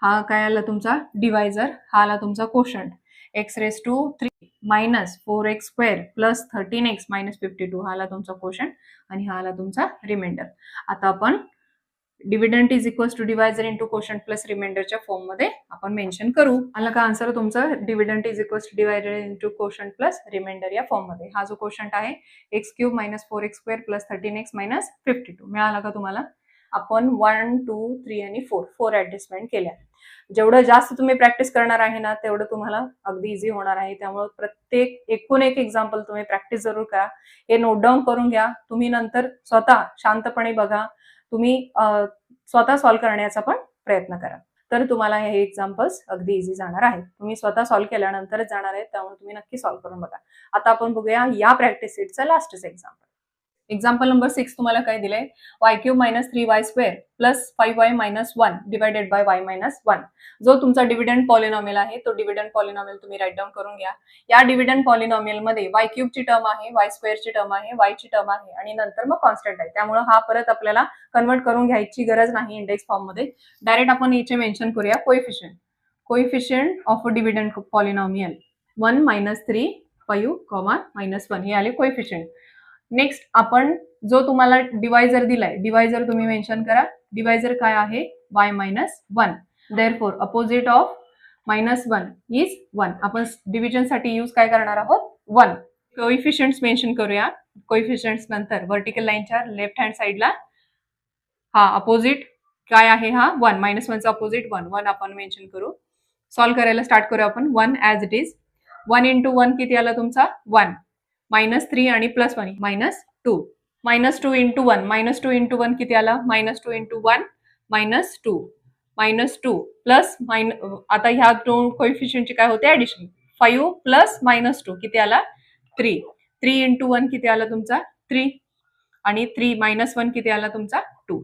S1: हा काय आला तुमचा डिवायझर. हा आला तुमचा quotient x⁴ -4x² plus 13x - 52 हा आला तुमचा कोशंट आणि हा आला तुमचा रिमाइंडर. आता आपण dividend is equals to divisor into quotient plus रिमाइंडरच्या फॉर्म मध्ये आपण मेन्शन करू. आला का आन्सर तुमचा dividend is equals to divisor into quotient plus remainder या फॉर्म मध्ये. हा जो कोशंट आहे x³ - 4x² प्लस 13x - 52 मिळाला का तुम्हाला. आपण 1, 2, 3 आणि 4 ऍडजस्टमेंट केल्या. जेवढं जास्त तुम्ही प्रॅक्टिस करणार आहे ना तेवढं तुम्हाला अगदी इझी होणार आहे. त्यामुळे प्रत्येक एकूण एक एक्झाम्पल तुम्ही प्रॅक्टिस जरूर करा. हे नोट डाऊन करून घ्या. तुम्ही नंतर स्वतः शांतपणे बघा. तुम्ही स्वतः सॉल्व्ह करण्याचा पण प्रयत्न करा. तर तुम्हाला हे एक्झाम्पल्स अगदी इझी जाणार आहेत. तुम्ही स्वतः सॉल्व्ह केल्यानंतरच जाणार आहेत. त्यामुळे तुम्ही नक्की सॉल्व्ह करून बघा. आता आपण बघूया या प्रॅक्टिस सेटचं लास्टच एक्झाम्पल. एक्झाम्पल नंबर 6 तुम्हाला काय दिलंय, y³ - 3y² + 5y - 1 divided by y - 1. जो तुमचा डिव्हिडंड पॉलिनॉमियल आहे तो डिव्हिडंड पॉलिनॉमियल तुम्ही राईट डाऊन करून घ्या. या डिव्हिडंड पॉलिनॉमियल मध्ये y³ ची टर्म आहे, y² ची टर्म आहे, y ची टर्म आहे आणि नंतर मग कॉन्स्टंट आहे. त्यामुळे हा परत आपल्याला कन्वर्ट करून घ्यायची गरज नाही इंडेक्स फॉर्म मध्ये. डायरेक्ट आपण याचे मेन्शन करूया coefficient of a dividend polynomial 1 - 3 5, -1 हे आले कोएफिशियंट. नेक्स्ट आपण जो तुम्हाला डिवायझर दिलाय, डिवायझर तुम्ही मेन्शन करा. डिवायझर काय आहे, y - 1. Therefore opposite of -1 is 1. आपण डिव्हिजन साठी यूज काय करणार आहोत, 1. कोएफिशियंट्स मेन्शन करूया. कोएफिशियंट्स नंतर व्हर्टिकल लाईनच्या लेफ्ट हँड साइडला हा अपोजिट काय आहे, हा 1. -1चा अपोजिट 1 आपण मेन्शन करू. सॉल्व्ह करायला स्टार्ट करू आपण. 1 ॲज इट इज. 1 × 1 किती आला तुमचा, 1. -3 आणि +1 -2. -2 × 1 -2 × 1 किती आला, -2 × 1 -2 -2 प्लस आता ह्या दोन कोएफिशियंटची काय होते, ऍडिशन. 5 + -2 किती आला, 3. 3 × 1 किती आला तुमचा, 3 आणि 3 -1 किती आला तुमचा, 2.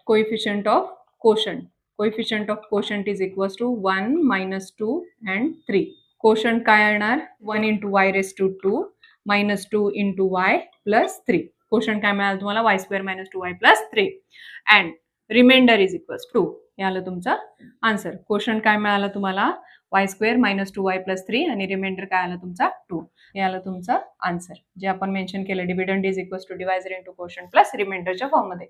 S1: Coefficient of quotient is equals to 1 -2 and 3. Quotient काय येणार, 1 × y⁻², -2 × y + 3. कोशंट काय मिळालं तुम्हाला, y² - 2y + 3 and remainder is equals to, हे आलं तुमचा आन्सर. कोशंट काय मिळालं तुम्हाला, y² - 2y + 3 आणि रिमाइंडर काय आला तुमचा, 2. हे आलं तुमचं आन्सर, जे आपण मेन्शन केलं. Dividend is equals to divisor × quotient plus रिमाइंडरच्या फॉर्म मध्ये.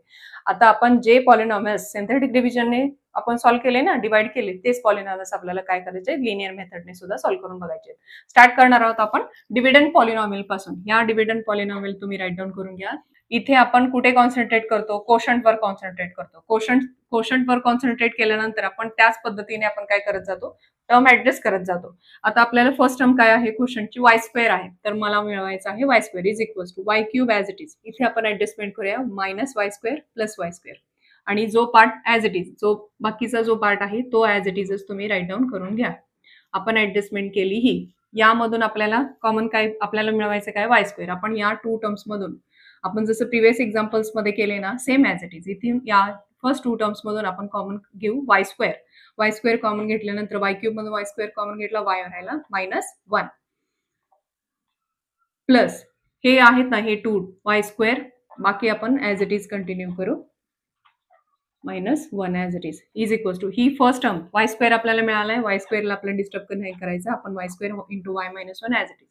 S1: आता आपण जे पॉलिनॉमियल्स सिंथेटिक डिव्हिजनने आपण सॉल्व्ह केले ना, डिवाइड केले, तेच पॉलिनॉमियल्स आपल्याला काय करायचे, लिनियर मेथडने सुद्धा सॉल्व्ह करून बघायचे. स्टार्ट करणार आहोत आपण डिव्हिडंड पॉलिनॉमियल पासून. या डिव्हिडंड पॉलिनॉमियल तुम्ही राईट डाऊन करून घ्या. इथे आपण कुठे कॉन्सन्ट्रेट करतो, कोशंटवर कॉन्सन्ट्रेट करतो. कोशंटवर कॉन्सन्ट्रेट केल्यानंतर आपण त्याच पद्धतीने आपण काय करत जातो, टर्म ऍडजस्ट करत जातो. आता आपल्याला फर्स्ट टर्म काय आहे, कोशंटची y² आहे, तर मला मिळवायचं आहे y² is equals to y³ as it is. इथे आपण ऍडजस्टमेंट करूया, -y² + y². आणि जो पार्ट ॲज इट इज, जो बाकीचा जो पार्ट आहे तो ॲज इट इजच तुम्ही राईट डाऊन करून घ्या. आपण ऍडजस्टमेंट केली ही. यामधून आपल्याला कॉमन काय आपल्याला मिळवायचं काय, y². आपण या 2 टर्म्स मधून आपण जसं प्रिव्हियस एक्झाम्पल्स मध्ये केले ना, सेम ॲज इट इज. इथे या फर्स्ट 2 टर्म्स मधून आपण कॉमन घेऊ y² कॉमन घेतल्यानंतर y³ मधून y² कॉमन घेतला, y राहिला -1 प्लस हे आहेत ना, हे 2 y². बाकी आपण ॲज इट इज कंटिन्यू करू, -1 as it is equals to ही फर्स्ट टर्म y² आपल्याला मिळालाय. y² ला आपल्याला डिस्टर्ब नाही करायचं. आपण y² × y - 1 as it is.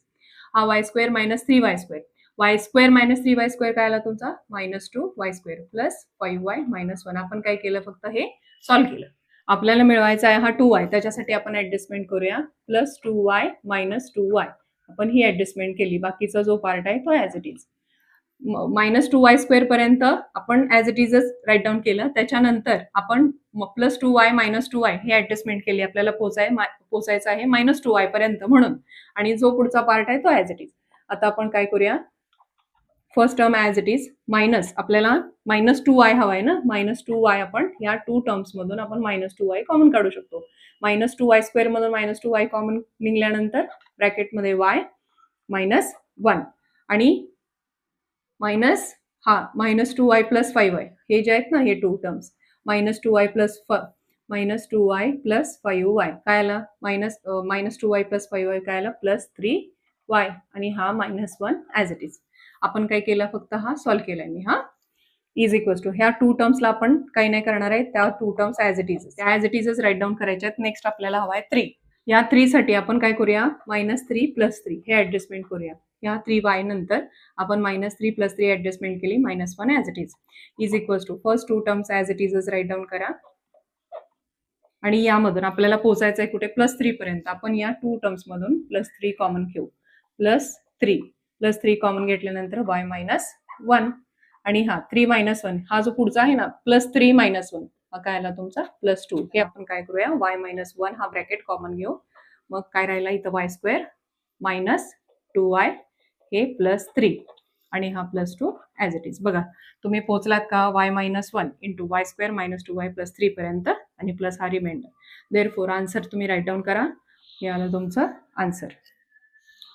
S1: हा y² - 3y². y² - 3y² काय आला तुमचा, -2y² + 5y - 1. आपण काय केलं, फक्त हे सॉल्व्ह केलं. आपल्याला मिळवायचा आहे हा 2y. त्याच्यासाठी आपण ऍडजस्टमेंट करूया, +2y - 2y. आपण ही ऍडजस्टमेंट केली. बाकीचा जो पार्ट आहे तो ॲज इट इज. -2y² पर्यंत आपण ॲज इट इजच राईट डाऊन केलं. त्याच्यानंतर आपण +2y - 2y हे ऍडजस्टमेंट केली. आपल्याला पोचायचं आहे -2y पर्यंत म्हणून. आणि जो पुढचा पार्ट आहे तो ॲज इट इज. आता आपण काय करूया, first term as it is minus, आपल्याला -2y हवाय ना, -2y आपण या 2 टर्म्स मधून आपण -2y कॉमन काढू शकतो. -2y² मधून -2y कॉमन निघल्यानंतर ब्रॅकेटमध्ये y -1 आणि -2y + 5y हे जे आहेत ना, हे 2 टर्म्स, -2y + 5y काय आला, -2y + 5y काय आला, +3y आणि हा -1 ॲज इट इज. आपण काय केलं, फक्त हा सॉल्व्ह केलाय मी. हा इज इक्वल्स टू ह्या 2 टर्म्सला आपण काही नाही करणार आहे, त्या 2 टर्म्स ॲज इट इज, त्या ॲज इट इजच राईट डाऊन करायच्या आहेत. नेक्स्ट आपल्याला हवाय 3. या 3 साठी आपण काय करूया, -3 + 3 हे ऍडजस्टमेंट करूया. या 3y नंतर आपण -3 + 3 ऍडजस्टमेंट केली, -1 as it is equals to first 2 terms as it इजच राईट डाऊन करा. आणि यामधून आपल्याला पोहोचायचं आहे कुठे, +3 पर्यंत. आपण या 2 टर्म्स मधून +3 कॉमन घेऊ, +3 कॉमन घेतल्यानंतर y - 1 आणि हा 3 - 1 हा जो पुढचा आहे ना +3 - 1 हा काय आला तुमचा +2. हे आपण काय करूया y - 1 हा ब्रॅकेट कॉमन घेऊ. मग काय राहिला इथं y² - 2y हे +3 आणि हा +2 ॲज इट इज. बघा तुम्ही पोहोचलात का y - 1 × y² - 2y +3 पर्यंत आणि प्लस हा रिमाइंडर. देअरफॉर आन्सर तुम्ही राईट डाऊन करा. हे आलं तुमचं answer.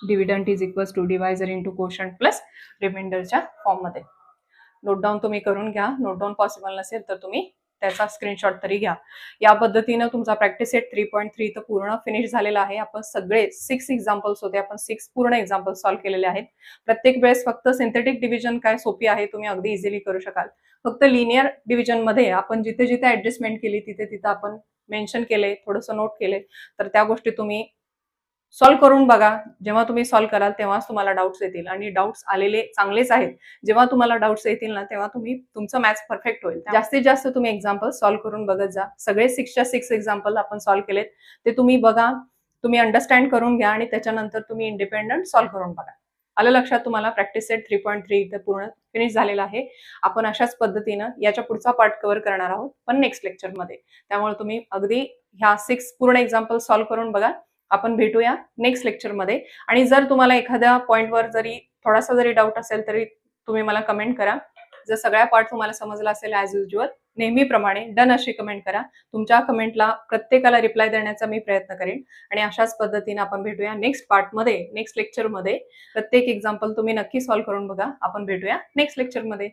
S1: Dividend is equals to divisor into quotient plus रिमाइंडरच्या फॉर्ममध्ये. नोट डाऊन तुम्ही करून घ्या. नोट डाऊन पॉसिबल नसेल तर तुम्ही त्याचा स्क्रीनशॉट तरी घ्या. या पद्धतीनं तुमचा प्रॅक्टिस सेट 3.3 तर पूर्ण फिनिश झालेला आहे. आपण सगळे 6 एक्झाम्पल्स होते, आपण 6 पूर्ण एक्झाम्पल्स सॉल्व्ह केलेले आहेत. प्रत्येक वेळेस फक्त सिंथेटिक डिव्हिजन काय सोपी आहे, तुम्ही अगदी इझिली करू शकाल. फक्त लिनियर डिव्हिजन मध्ये आपण जिथे जिथे ऍडजस्टमेंट केली तिथे तिथे आपण मेन्शन केले, थोडंसं नोट केले, तर त्या गोष्टी तुम्ही सॉल्व्ह करून बघा. जेव्हा तुम्ही सॉल्व्ह कराल तेव्हाच तुम्हाला डाऊट्स येतील आणि डाऊट्स आलेले चांगलेच आहेत. जेव्हा तुम्हाला डाऊट्स येतील ना तेव्हा तुमचं मॅथ्स परफेक्ट होईल. जास्तीत जास्त तुम्ही एक्झाम्पल सॉल्व्ह करून बघत जा. सगळे 6च्या 6 एक्झाम्पल आपण सॉल्व्ह केलेत ते तुम्ही बघा, तुम्ही अंडरस्टँड करून घ्या आणि त्याच्यानंतर तुम्ही इंडिपेंडंट सॉल्व्ह करून बघा. आलं लक्षात तुम्हाला? प्रॅक्टिस सेट 3.3 इथे पूर्ण फिनिश झालेला आहे. आपण अशाच पद्धतीनं याच्या पुढचा पार्ट कव्हर करणार आहोत पण नेक्स्ट लेक्चरमध्ये. त्यामुळे तुम्ही अगदी ह्या 6 पूर्ण एक्झाम्पल सॉल्व्ह करून बघा. आपण भेटूया नेक्स्ट लेक्चरमध्ये. आणि जर तुम्हाला एखाद्या पॉइंटवर जरी थोडासा जरी डाऊट असेल तरी तुम्ही मला कमेंट करा. जर सगळ्या पार्ट तुम्हाला समजला असेल ॲज युज्युअल नेहमीप्रमाणे डन अशी कमेंट करा. तुमच्या कमेंटला प्रत्येकाला रिप्लाय देण्याचा मी प्रयत्न करेन. आणि अशाच पद्धतीने आपण भेटूया नेक्स्ट पार्टमध्ये, नेक्स्ट लेक्चरमध्ये. प्रत्येक एक्झाम्पल तुम्ही नक्की सॉल्व्ह करून बघा. आपण भेटूया नेक्स्ट लेक्चरमध्ये.